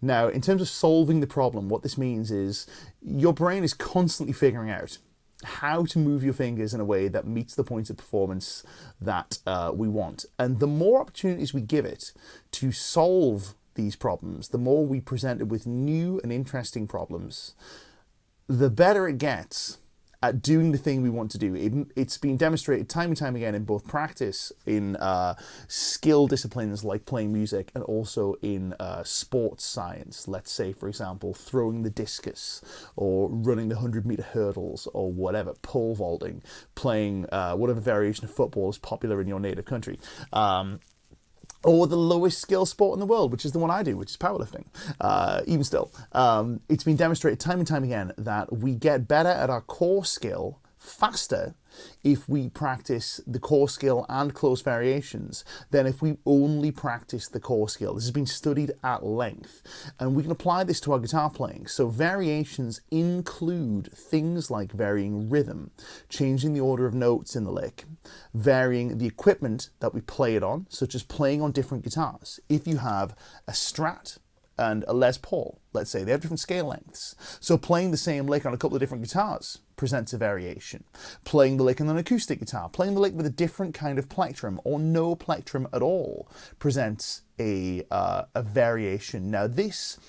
Now, in terms of solving the problem, what this means is your brain is constantly figuring out how to move your fingers in a way that meets the points of performance that we want. And the more opportunities we give it to solve these problems, the more we present it with new and interesting problems, the better it gets at doing the thing we want to do. It's been demonstrated time and time again in both practice, in skill disciplines like playing music, and also in sports science. Let's say, for example, throwing the discus, or running the 100-meter hurdles, or whatever, pole vaulting, playing whatever variation of football is popular in your native country. Or the lowest skill sport in the world, which is the one I do, which is powerlifting. Even still, it's been demonstrated time and time again that we get better at our core skill faster if we practice the core skill and close variations than if we only practice the core skill. This has been studied at length, and we can apply this to our guitar playing. So variations include things like varying rhythm, changing the order of notes in the lick, varying the equipment that we play it on, such as playing on different guitars. If you have a Strat and a Les Paul, let's say, they have different scale lengths. So playing the same lick on a couple of different guitars presents a variation. Playing the lick on an acoustic guitar, playing the lick with a different kind of plectrum or no plectrum at all presents a variation. Now this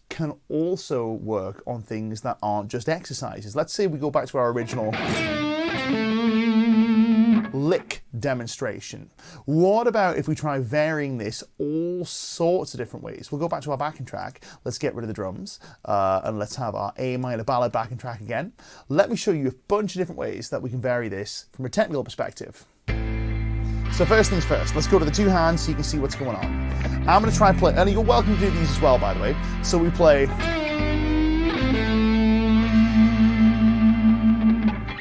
can also work on things that aren't just exercises. Let's say we go back to our original lick demonstration. What about if we try varying this all sorts of different ways? We'll go back to our backing track. Let's get rid of the drums and let's have our A minor ballad backing track again. Let me show you a bunch of different ways that we can vary this from a technical perspective. So first things first, let's go to the two hands so you can see what's going on. I'm going to try and play, and you're welcome to do these as well, by the way. So we play.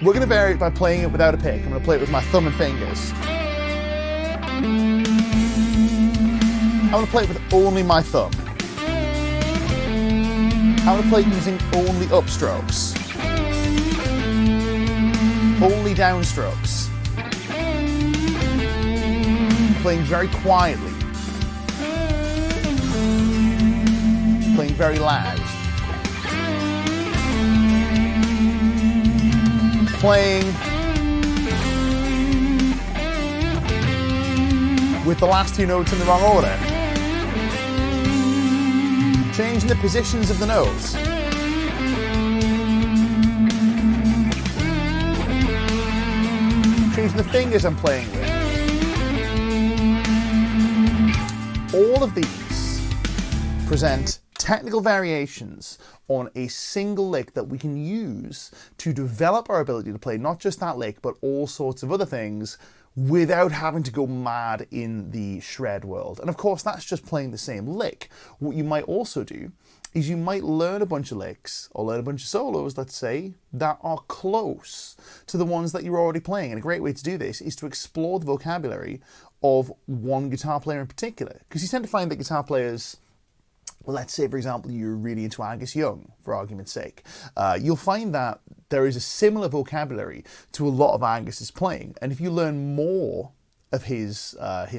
We're going to vary it by playing it without a pick. I'm going to play it with my thumb and fingers. I'm going to play it with only my thumb. I'm going to play it using only upstrokes. Only downstrokes. Playing very quietly. Playing very loud. Playing with the last two notes in the wrong order. Changing the positions of the notes. Changing the fingers I'm playing with. All of these present technical variations on a single lick that we can use to develop our ability to play not just that lick, but all sorts of other things without having to go mad in the shred world. And of course, that's just playing the same lick. What you might also do is you might learn a bunch of licks or learn a bunch of solos, let's say, that are close to the ones that you're already playing. And a great way to do this is to explore the vocabulary of one guitar player in particular. Because you tend to find that guitar players, let's say, for example, you're really into Angus Young, for argument's sake. You'll find that there is a similar vocabulary to a lot of Angus's playing. And if you learn more of his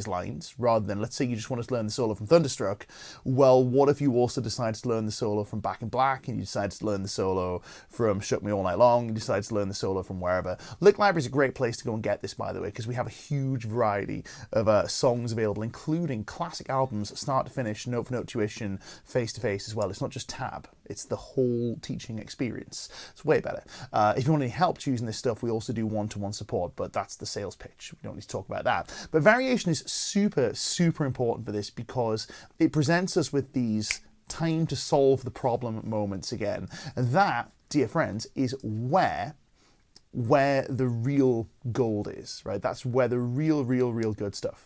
lines, rather than, let's say you just want to learn the solo from Thunderstruck, well, what if you also decided to learn the solo from Back in Black, and you decided to learn the solo from Shook Me All Night Long, you decided to learn the solo from wherever. Lick Library is a great place to go and get this, by the way, because we have a huge variety of songs available, including classic albums, start to finish, note for note tuition, face to face as well. It's not just tab, it's the whole teaching experience. It's way better. If you want any help choosing this stuff, we also do one-to-one support, but that's the sales pitch. We don't need to talk about that. But variation is super, super important for this because it presents us with these time to solve the problem moments again. And that, dear friends, is where the real gold is, right? That's where the real good stuff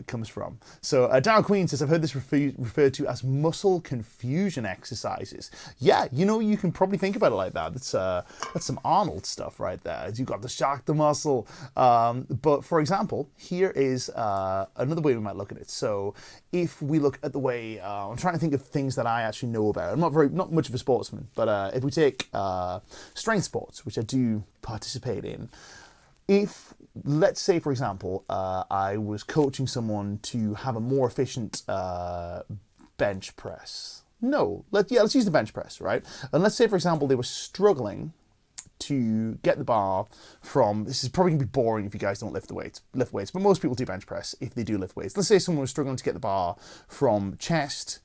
comes from. So Darryl Queen says, I've heard this referred to as muscle confusion exercises. Yeah, you know, you can probably think about it like that. That's some Arnold stuff right there. You've got to shock the muscle. But for example, here is another way we might look at it. So if we look at the way, I'm trying to think of things that I actually know about. I'm not much of a sportsman, but if we take strength sports, which I do participate in, if, let's say, for example, I was coaching someone to have a more efficient bench press. Let's use the bench press, right? And let's say, for example, they were struggling to get the bar from, this is probably gonna be boring if you guys don't lift weights, but most people do bench press if they do lift weights. Let's say someone was struggling to get the bar from chest,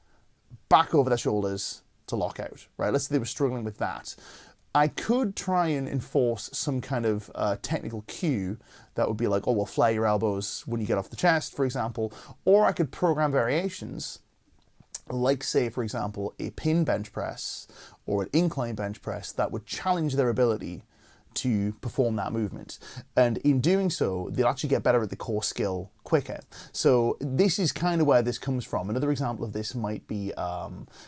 back over their shoulders to lockout, right? Let's say they were struggling with that. I could try and enforce some kind of technical cue that would be like, oh, well, flare your elbows when you get off the chest, for example. Or I could program variations, like, say, for example, a pin bench press or an incline bench press that would challenge their ability to perform that movement. And in doing so, they'll actually get better at the core skill quicker. So this is kind of where this comes from. Another example of this might be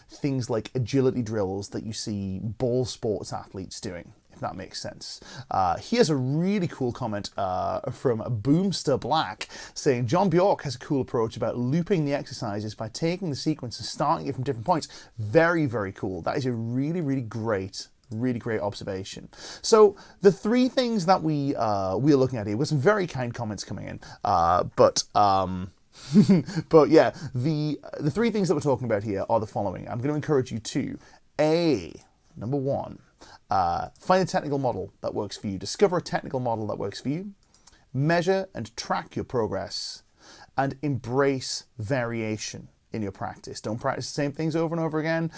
things like agility drills that you see ball sports athletes doing, if that makes sense. Here's a really cool comment from Boomster Black saying, John Bjork has a cool approach about looping the exercises by taking the sequence and starting it from different points. Very, very cool. That is a really, really great observation. So the three things that we are looking at here, with some very kind comments coming in, but yeah, the three things that we're talking about here are the following. I'm going to encourage you to number one, find a technical model that works for you. Discover a technical model that works for you. Measure and track your progress, and embrace variation in your practice. Don't practice the same things over and over again.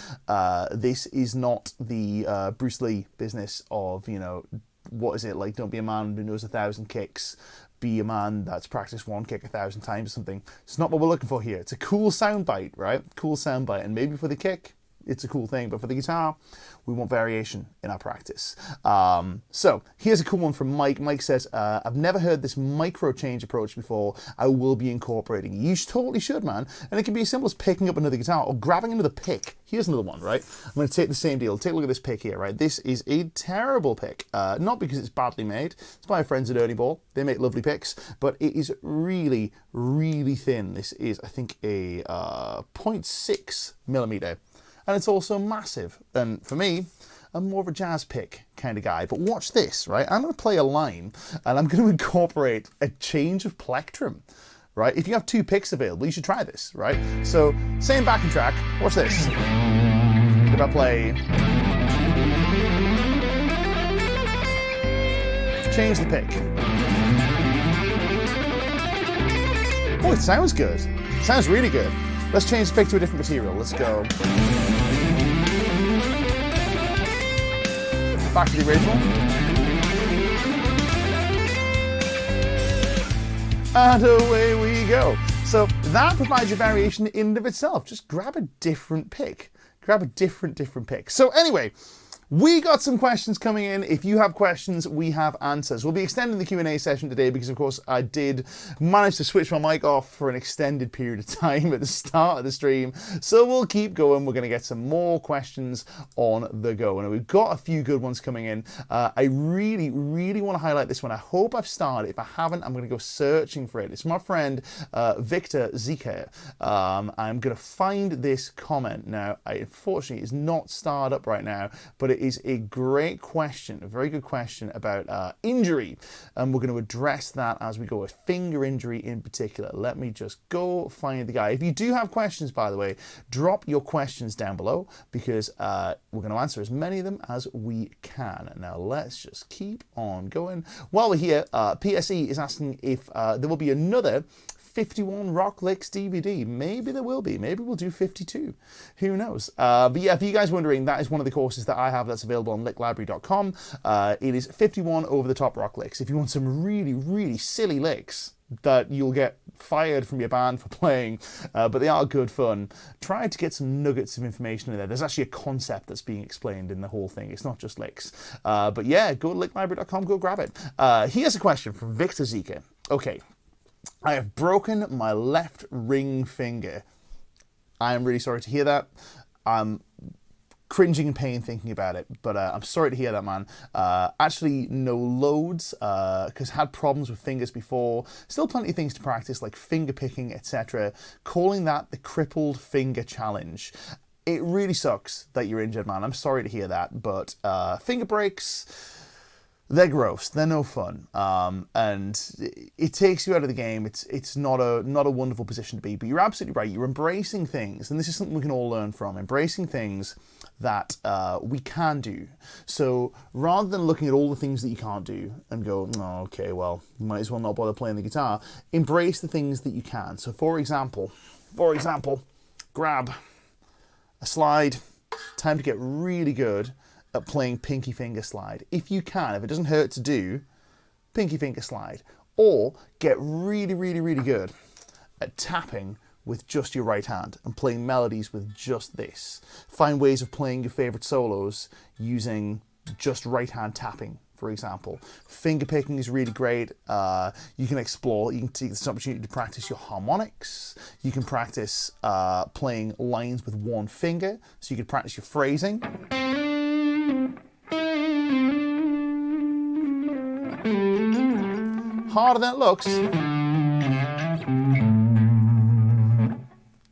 This is not the Bruce Lee business of, you know, what is it like? Don't be a man who knows 1,000 kicks. Be a man that's practiced one kick 1,000 times or something. It's not what we're looking for here. It's a cool soundbite, right? Cool soundbite. And maybe for the kick, it's a cool thing, but for the guitar, we want variation in our practice. So here's a cool one from Mike. Mike says, I've never heard this micro change approach before. I will be incorporating. You totally should, man. And it can be as simple as picking up another guitar or grabbing another pick. Here's another one, right? I'm going to take the same deal. Take a look at this pick here, right? This is a terrible pick. Not because it's badly made. It's by our friends at Ernie Ball. They make lovely picks, but it is really, really thin. This is, I think, a 0.6 millimeter. And it's also massive. And for me, I'm more of a jazz pick kind of guy. But watch this, right? I'm going to play a line and I'm going to incorporate a change of plectrum, right? If you have two picks available, you should try this, right? So, same backing track. Watch this. If I play... change the pick. Oh, it sounds good. It sounds really good. Let's change the pick to a different material. Let's go. Back to the original. And away we go. So that provides your variation in and of itself. Just grab a different pick. Grab a different pick. So anyway, we got some questions coming in. If you have questions, we have answers. We'll be extending the Q&A session today because, of course, I did manage to switch my mic off for an extended period of time at the start of the stream. So we'll keep going. We're going to get some more questions on the go. And we've got a few good ones coming in. I really, really want to highlight this one. I hope I've started. If I haven't, I'm going to go searching for it. It's my friend Victor Zika. I'm going to find this comment. Now, unfortunately, it's not started up right now, but it is a great question, a very good question about injury, and we're going to address that as we go, a finger injury in particular. Let me just go find the guy. If you do have questions, by the way, drop your questions down below because we're going to answer as many of them as we can. Now let's just keep on going. While we're here, PSE is asking if there will be another 51 Rock Licks DVD. Maybe there will be. Maybe we'll do 52. Who knows? But yeah, for you guys wondering, that is one of the courses that I have that's available on licklibrary.com. It is 51 over-the-top rock licks. If you want some really, really silly licks that you'll get fired from your band for playing, but they are good fun, try to get some nuggets of information in there. There's actually a concept that's being explained in the whole thing. It's not just licks. But yeah, go to licklibrary.com, go grab it. Here's a question from Victor Zika. Okay. I have broken my left ring finger. I am really sorry to hear that. I'm cringing in pain thinking about it, but I'm sorry to hear that, man. Actually, no loads, because had problems with fingers before. Still plenty of things to practice, like finger picking, etc. Calling that the crippled finger challenge. It really sucks that you're injured, man. I'm sorry to hear that, but finger breaks... they're gross. They're no fun, and it takes you out of the game. It's not a wonderful position to be. But you're absolutely right. You're embracing things, and this is something we can all learn from. Embracing things that we can do. So rather than looking at all the things that you can't do and go, oh, okay, well, you might as well not bother playing the guitar. Embrace the things that you can. So for example, grab a slide. Time to get really good at playing pinky finger slide. If you can, if it doesn't hurt to do, pinky finger slide. Or get really, really, really good at tapping with just your right hand and playing melodies with just this. Find ways of playing your favorite solos using just right hand tapping, for example. Finger picking is really great. You can explore, you can take this opportunity to practice your harmonics. You can practice playing lines with one finger, so you can practice your phrasing. Harder than it looks.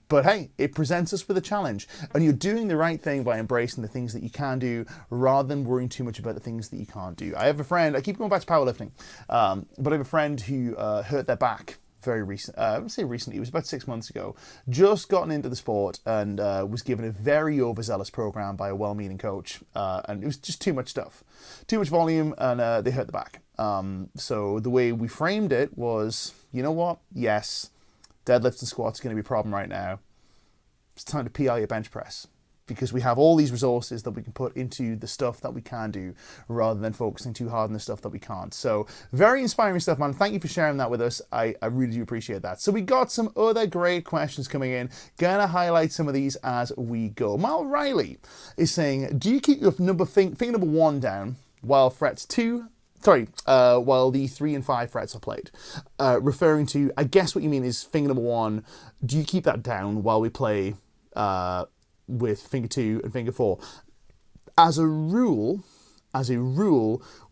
But hey, it presents us with a challenge, and you're doing the right thing by embracing the things that you can do rather than worrying too much about the things that you can't do. I have a friend, I keep going back to powerlifting, but I have a friend who hurt their back very recent. I would say recently, it was about 6 months ago, just gotten into the sport and was given a very overzealous program by a well-meaning coach, and it was just too much stuff, too much volume, and they hurt the back. So the way we framed it was, you know what, yes, deadlifts and squats are going to be a problem right now. It's time to PI your bench press, because we have all these resources that we can put into the stuff that we can do rather than focusing too hard on the stuff that we can't. So very inspiring stuff, man. Thank you for sharing that with us. I really do appreciate that. So we got some other great questions coming in. Gonna highlight some of these as we go. Mal Riley is saying, do you keep your finger number 1 down while while the 3 and 5 frets are played? Referring to, I guess what you mean is finger number 1, do you keep that down while we play with finger 2 and finger 4? As a rule,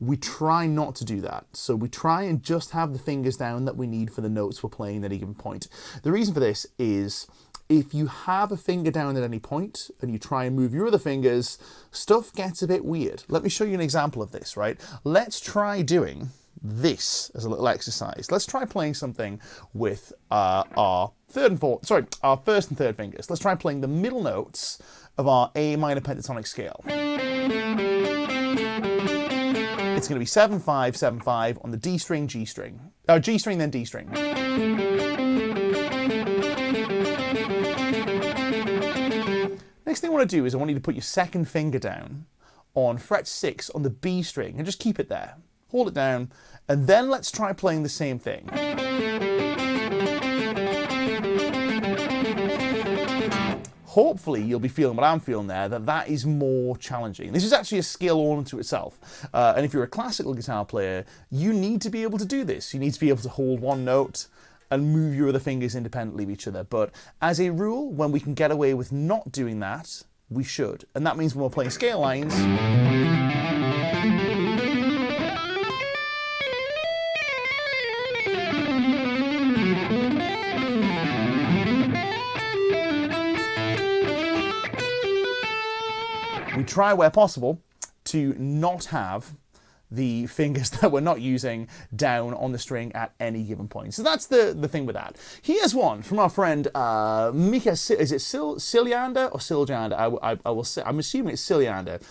we try not to do that. So we try and just have the fingers down that we need for the notes we're playing at any given point. The reason for this is, if you have a finger down at any point and you try and move your other fingers, stuff gets a bit weird. Let me show you an example of this, right? Let's try doing this as a little exercise. Let's try playing something with our first and third fingers. Let's try playing the middle notes of our A minor pentatonic scale. It's going to be 7-5, 7-5 on the D string, G string. G string, then D string. Next thing I want to do is I want you to put your second finger down on fret 6 on the B string and just keep it there. Hold it down, and then let's try playing the same thing. Hopefully you'll be feeling what I'm feeling there, that is more challenging. This is actually a skill all unto itself. And if you're a classical guitar player, you need to be able to do this. You need to be able to hold one note and move your other fingers independently of each other. But as a rule, when we can get away with not doing that, we should. And that means when we're playing scale lines, we try where possible to not have the fingers that we're not using down on the string at any given point. So that's the thing with that. Here's one from our friend Mika. Is it Silyander or Siljander? I will say, I'm assuming it's Silyander,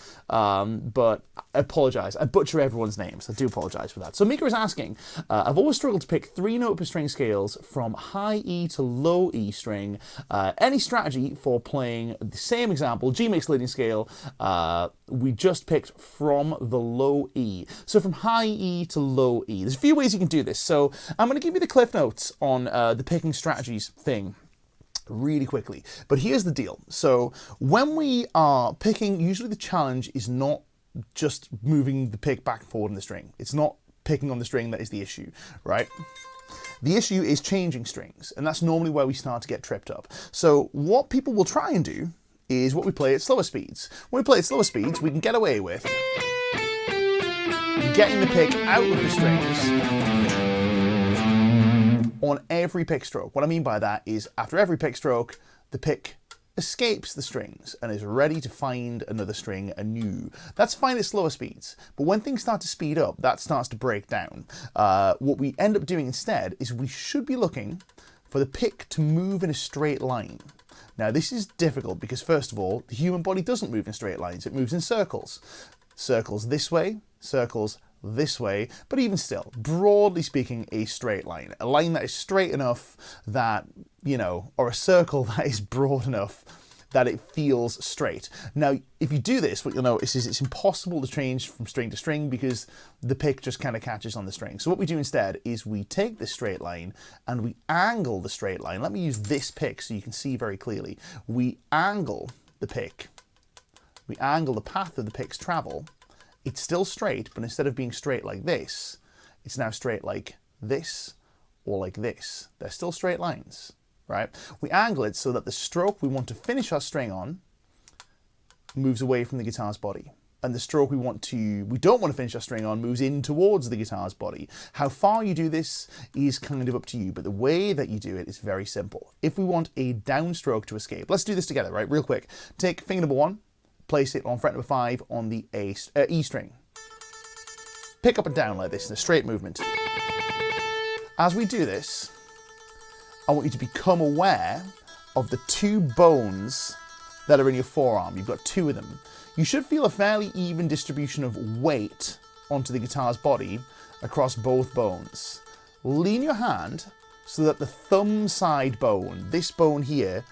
but I apologize. I butcher everyone's names. I do apologize for that. So Mika is asking, I've always struggled to pick 3 note per string scales from high E to low E string. Any strategy for playing the same example, G mixed leading scale, we just picked from the low E. So from high E to low E. There's a few ways you can do this. So I'm going to give you the cliff notes on the picking strategies thing really quickly. But here's the deal. So when we are picking, usually the challenge is not just moving the pick back and forward in the string. It's not picking on the string that is the issue, right? The issue is changing strings, and that's normally where we start to get tripped up. So what people will try and do is what we play at slower speeds. When we play at slower speeds, we can get away with getting the pick out of the strings on every pick stroke. What I mean by that is after every pick stroke, the pick escapes the strings and is ready to find another string anew. That's fine at slower speeds, but when things start to speed up, that starts to break down. What we end up doing instead is we should be looking for the pick to move in a straight line. Now this is difficult because first of all, the human body doesn't move in straight lines, it moves in circles. Circles this way, circles this way, but even still, broadly speaking, a straight line. A line that is straight enough that, you know, or a circle that is broad enough that it feels straight. Now, if you do this, what you'll notice is it's impossible to change from string to string because the pick just kind of catches on the string. So what we do instead is we take this straight line and we angle the straight line. Let me use this pick so you can see very clearly. We angle the pick. We angle the path of the pick's travel. It's still straight, but instead of being straight like this, it's now straight like this or like this. They're still straight lines. Right? We angle it so that the stroke we want to finish our string on moves away from the guitar's body. And the stroke we don't want to finish our string on moves in towards the guitar's body. How far you do this is kind of up to you, but the way that you do it is very simple. If we want a downstroke to escape, let's do this together, right? Real quick. Take finger number 1, place it on fret number 5 on the E string. Pick up and down like this in a straight movement. As we do this, I want you to become aware of the 2 bones that are in your forearm. You've got 2 of them. You should feel a fairly even distribution of weight onto the guitar's body across both bones. Lean your hand so that the thumb side bone, this bone here,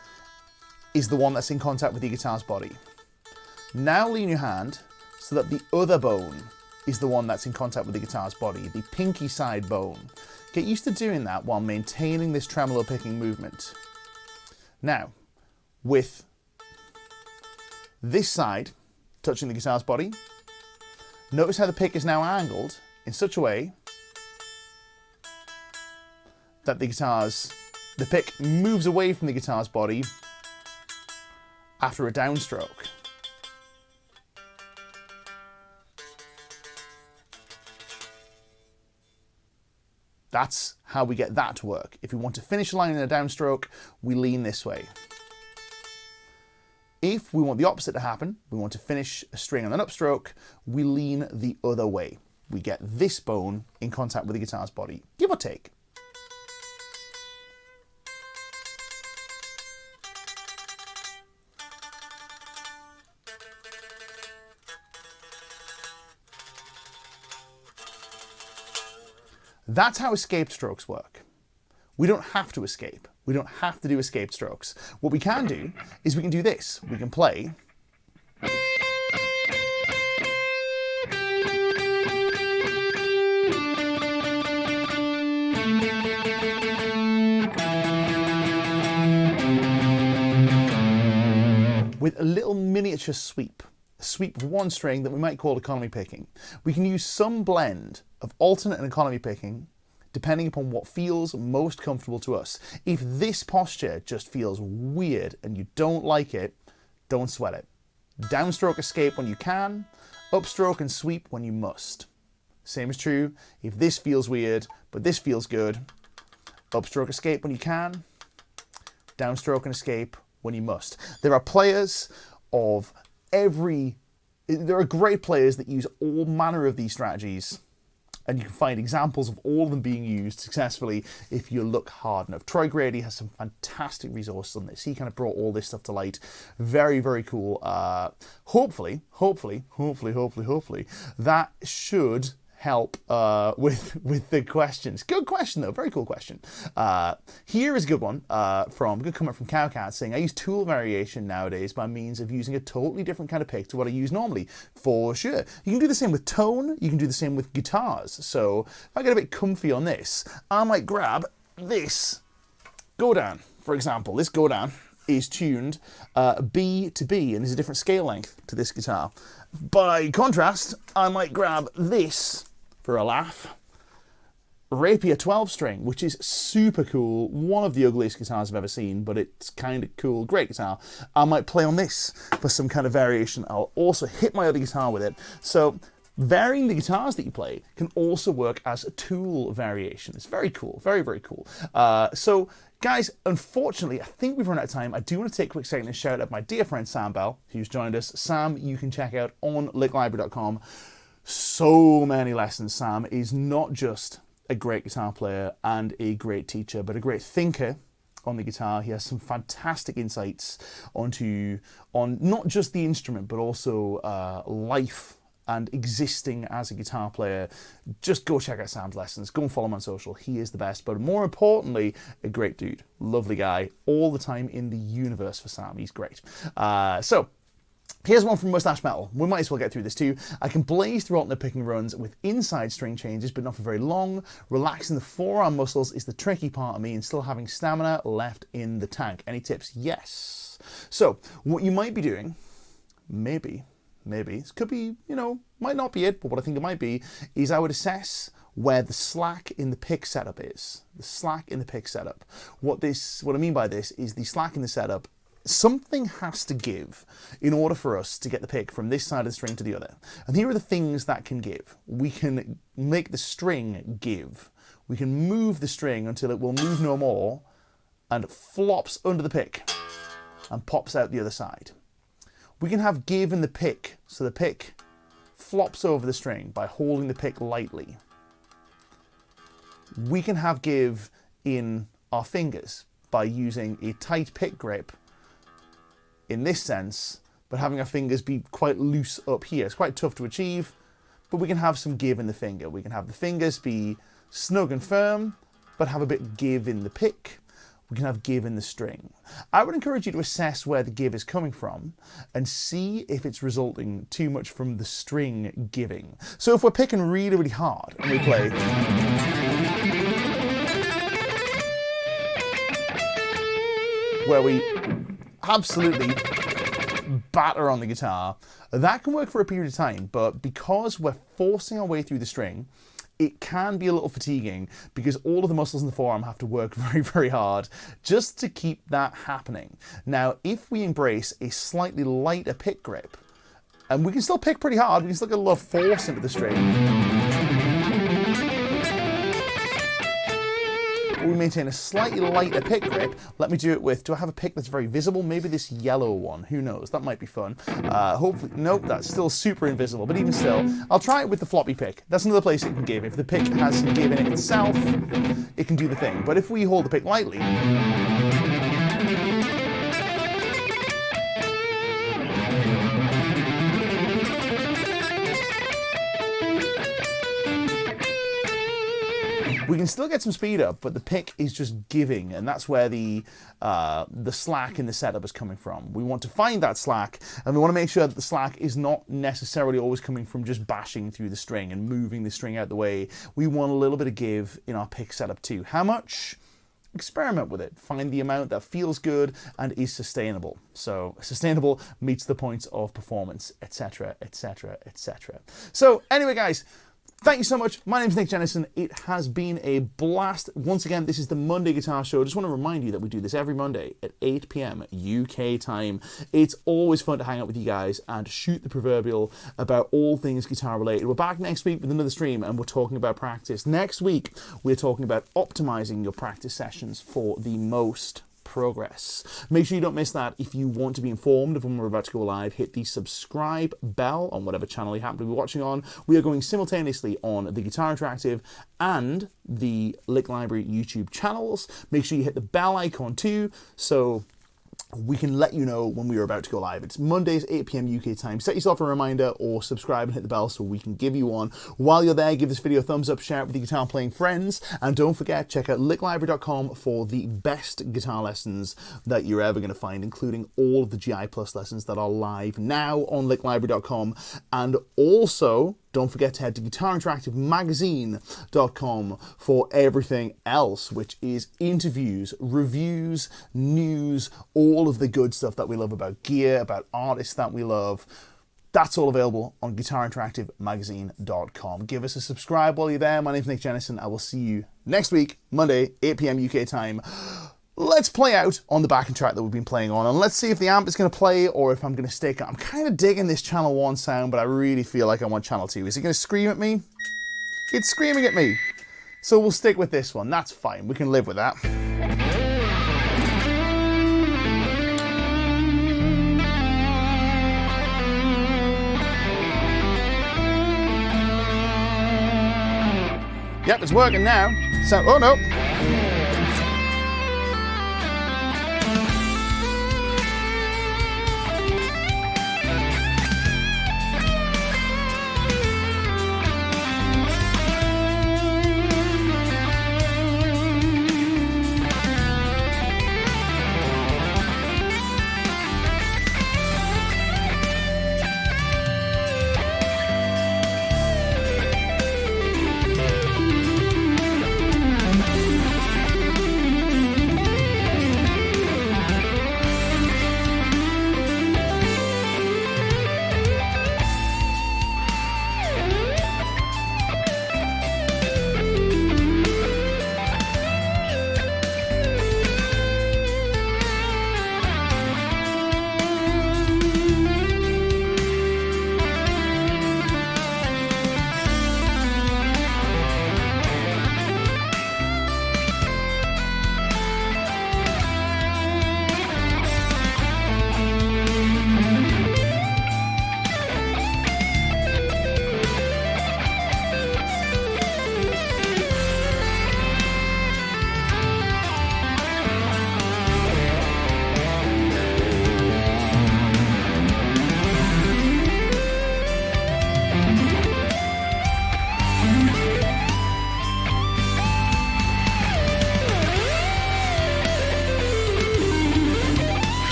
is the one that's in contact with the guitar's body. Now lean your hand so that the other bone is the one that's in contact with the guitar's body, the pinky side bone. Get used to doing that while maintaining this tremolo picking movement. Now, with this side touching the guitar's body, notice how the pick is now angled in such a way that the pick moves away from the guitar's body after a downstroke. That's how we get that to work. If we want to finish a line in a downstroke, we lean this way. If we want the opposite to happen, we want to finish a string on an upstroke, we lean the other way. We get this bone in contact with the guitar's body, give or take. That's how escaped strokes work. We don't have to escape. We don't have to do escaped strokes. What we can do is we can do this. We can play. With a little miniature sweep. A sweep of 1 string that we might call economy picking. We can use some blend of alternate and economy picking depending upon what feels most comfortable to us. If this posture just feels weird and you don't like it, don't sweat it. Downstroke escape when you can, upstroke and sweep when you must. Same is true if this feels weird, but this feels good. Upstroke escape when you can, downstroke and escape when you must. There are great players that use all manner of these strategies, and you can find examples of all of them being used successfully if you look hard enough. Troy Grady has some fantastic resources on this. He kind of brought all this stuff to light. Very, very cool. Hopefully, that should help with the questions. Good question though, very cool question. Here is a good one good comment from Cowcat saying, I use tool variation nowadays by means of using a totally different kind of pick to what I use normally. For sure. You can do the same with tone, you can do the same with guitars. So if I get a bit comfy on this, I might grab this go down, for example. This go down is tuned B to B and is a different scale length to this guitar. By contrast, I might grab this for a laugh, Rapier 12 string, which is super cool. One of the ugliest guitars I've ever seen, but it's kind of cool. Great guitar. I might play on this for some kind of variation. I'll also hit my other guitar with it. So varying the guitars that you play can also work as a tool variation. It's very cool. Very, very cool. So guys, unfortunately, I think we've run out of time. I do want to take a quick second and shout out my dear friend Sam Bell, who's joined us. Sam, you can check out on licklibrary.com. So many lessons. Sam is not just a great guitar player and a great teacher, but a great thinker on the guitar. He has some fantastic insights on not just the instrument, but also life and existing as a guitar player, just go check out Sam's lessons. Go and follow him on social. He is the best. But more importantly, a great dude. Lovely guy. All the time in the universe for Sam. He's great. So here's one from Mustache Metal. We might as well get through this too. I can blaze through alternate picking runs with inside string changes, but not for very long. Relaxing the forearm muscles is the tricky part of me and still having stamina left in the tank. Any tips? Yes. So what you might be doing, maybe, this could be, might not be it, but what I think it might be is I would assess where the slack in the pick setup is. The slack in the pick setup. What I mean by this is the slack in the setup, something has to give in order for us to get the pick from this side of the string to the other. And here are the things that can give. We can make the string give. We can move the string until it will move no more and flops under the pick and pops out the other side. We can have give in the pick, so the pick flops over the string by holding the pick lightly. We can have give in our fingers by using a tight pick grip in this sense, but having our fingers be quite loose up here. It's quite tough to achieve, but we can have some give in the finger. We can have the fingers be snug and firm, but have a bit give in the pick. We can have give in the string. I would encourage you to assess where the give is coming from and see if it's resulting too much from the string giving. So if we're picking really, really hard and we play, where we absolutely batter on the guitar, that can work for a period of time, but because we're forcing our way through the string, it can be a little fatiguing because all of the muscles in the forearm have to work very, very hard just to keep that happening. Now, if we embrace a slightly lighter pick grip, and we can still pick pretty hard, we can still get a lot of force into the string, we maintain a slightly lighter pick grip. Let me do it with, do I have a pick that's very visible? Maybe this yellow one, who knows? That might be fun. Hopefully, nope, that's still super invisible, but even still, I'll try it with the floppy pick. That's another place it can give. If the pick has some give in it itself, it can do the thing. But if we hold the pick lightly, we can still get some speed up, but the pick is just giving, and that's where the slack in the setup is coming from. We want to find that slack, and we want to make sure that the slack is not necessarily always coming from just bashing through the string and moving the string out the way. We want a little bit of give in our pick setup too. How much? Experiment with it. Find the amount that feels good and is sustainable. So sustainable meets the points of performance, etc., etc., etc. So anyway, guys, thank you so much. My name's Nick Jennison. It has been a blast. Once again, this is the Monday Guitar Show. I just want to remind you that we do this every Monday at 8 p.m. UK time. It's always fun to hang out with you guys and shoot the proverbial about all things guitar related. We're back next week with another stream and we're talking about practice. Next week, we're talking about optimizing your practice sessions for the most progress. Make sure you don't miss that. If you want to be informed of when we're about to go live, hit the subscribe bell on whatever channel you happen to be watching on. We are going simultaneously on the Guitar Interactive and the Lick Library YouTube channels. Make sure you hit the bell icon too, so we can let you know when we are about to go live. It's Mondays, 8 p.m. UK time. Set yourself a reminder or subscribe and hit the bell so we can give you one. While you're there, give this video a thumbs up, share it with your guitar playing friends, and don't forget, check out licklibrary.com for the best guitar lessons that you're ever going to find, including all of the GI Plus lessons that are live now on licklibrary.com. And also, don't forget to head to guitarinteractivemagazine.com for everything else, which is interviews, reviews, news, all of the good stuff that we love about gear, about artists that we love. That's all available on guitarinteractivemagazine.com. Give us a subscribe while you're there. My name's Nick Jennison. I will see you next week, Monday, 8 p.m. UK time. Let's play out on the backing track that we've been playing on, and let's see if the amp is going to play or if I'm going to stick. I'm kind of digging this channel 1 sound, but I really feel like I want channel 2. Is it going to scream at me? It's screaming at me. So we'll stick with this one. That's fine. We can live with that. Yep, it's working now. So, oh no.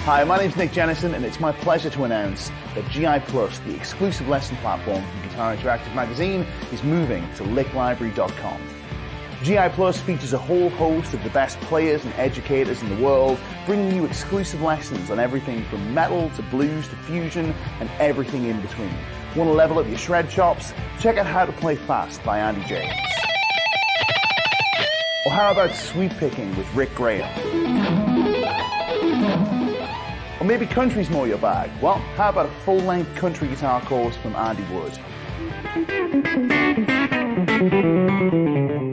Hi, my name's Nick Jennison, and it's my pleasure to announce that GI Plus, the exclusive lesson platform from Guitar Interactive Magazine, is moving to licklibrary.com. GI Plus features a whole host of the best players and educators in the world, bringing you exclusive lessons on everything from metal to blues to fusion and everything in between. Want to level up your shred chops? Check out How to Play Fast by Andy James. Or how about sweep picking with Rick Graham? Or maybe country's more your bag? Well, how about a full-length country guitar course from Andy Wood?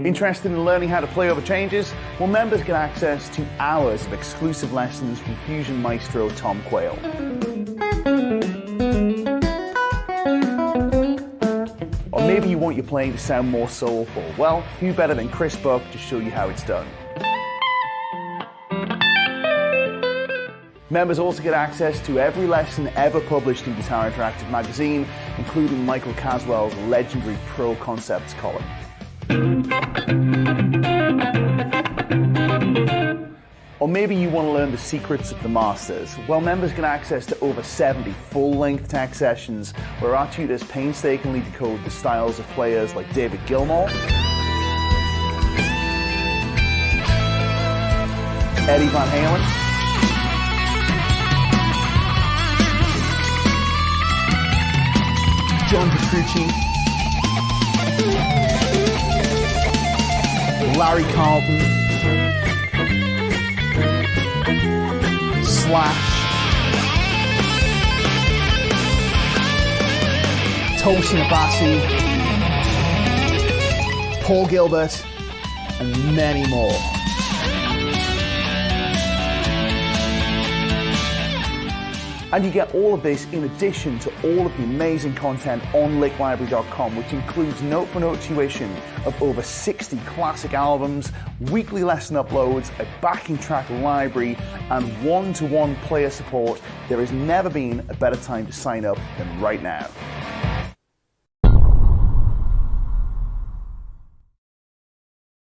Interested in learning how to play over changes? Well, members get access to hours of exclusive lessons from Fusion Maestro Tom Quayle. Or maybe you want your playing to sound more soulful? Well, who better than Chris Buck to show you how it's done? Members also get access to every lesson ever published in Guitar Interactive Magazine, including Michael Caswell's legendary Pro Concepts column. Or maybe you want to learn the secrets of the masters. Well, members get access to over 70 full-length tech sessions where our tutors painstakingly decode the styles of players like David Gilmour, Eddie Van Halen, John Petrucci, Larry Carlton, Slash, Tosin Abasi, Paul Gilbert, and many more. And you get all of this in addition to all of the amazing content on licklibrary.com, which includes note-for-note tuition of over 60 classic albums, weekly lesson uploads, a backing track library, and one-to-one player support. There has never been a better time to sign up than right now.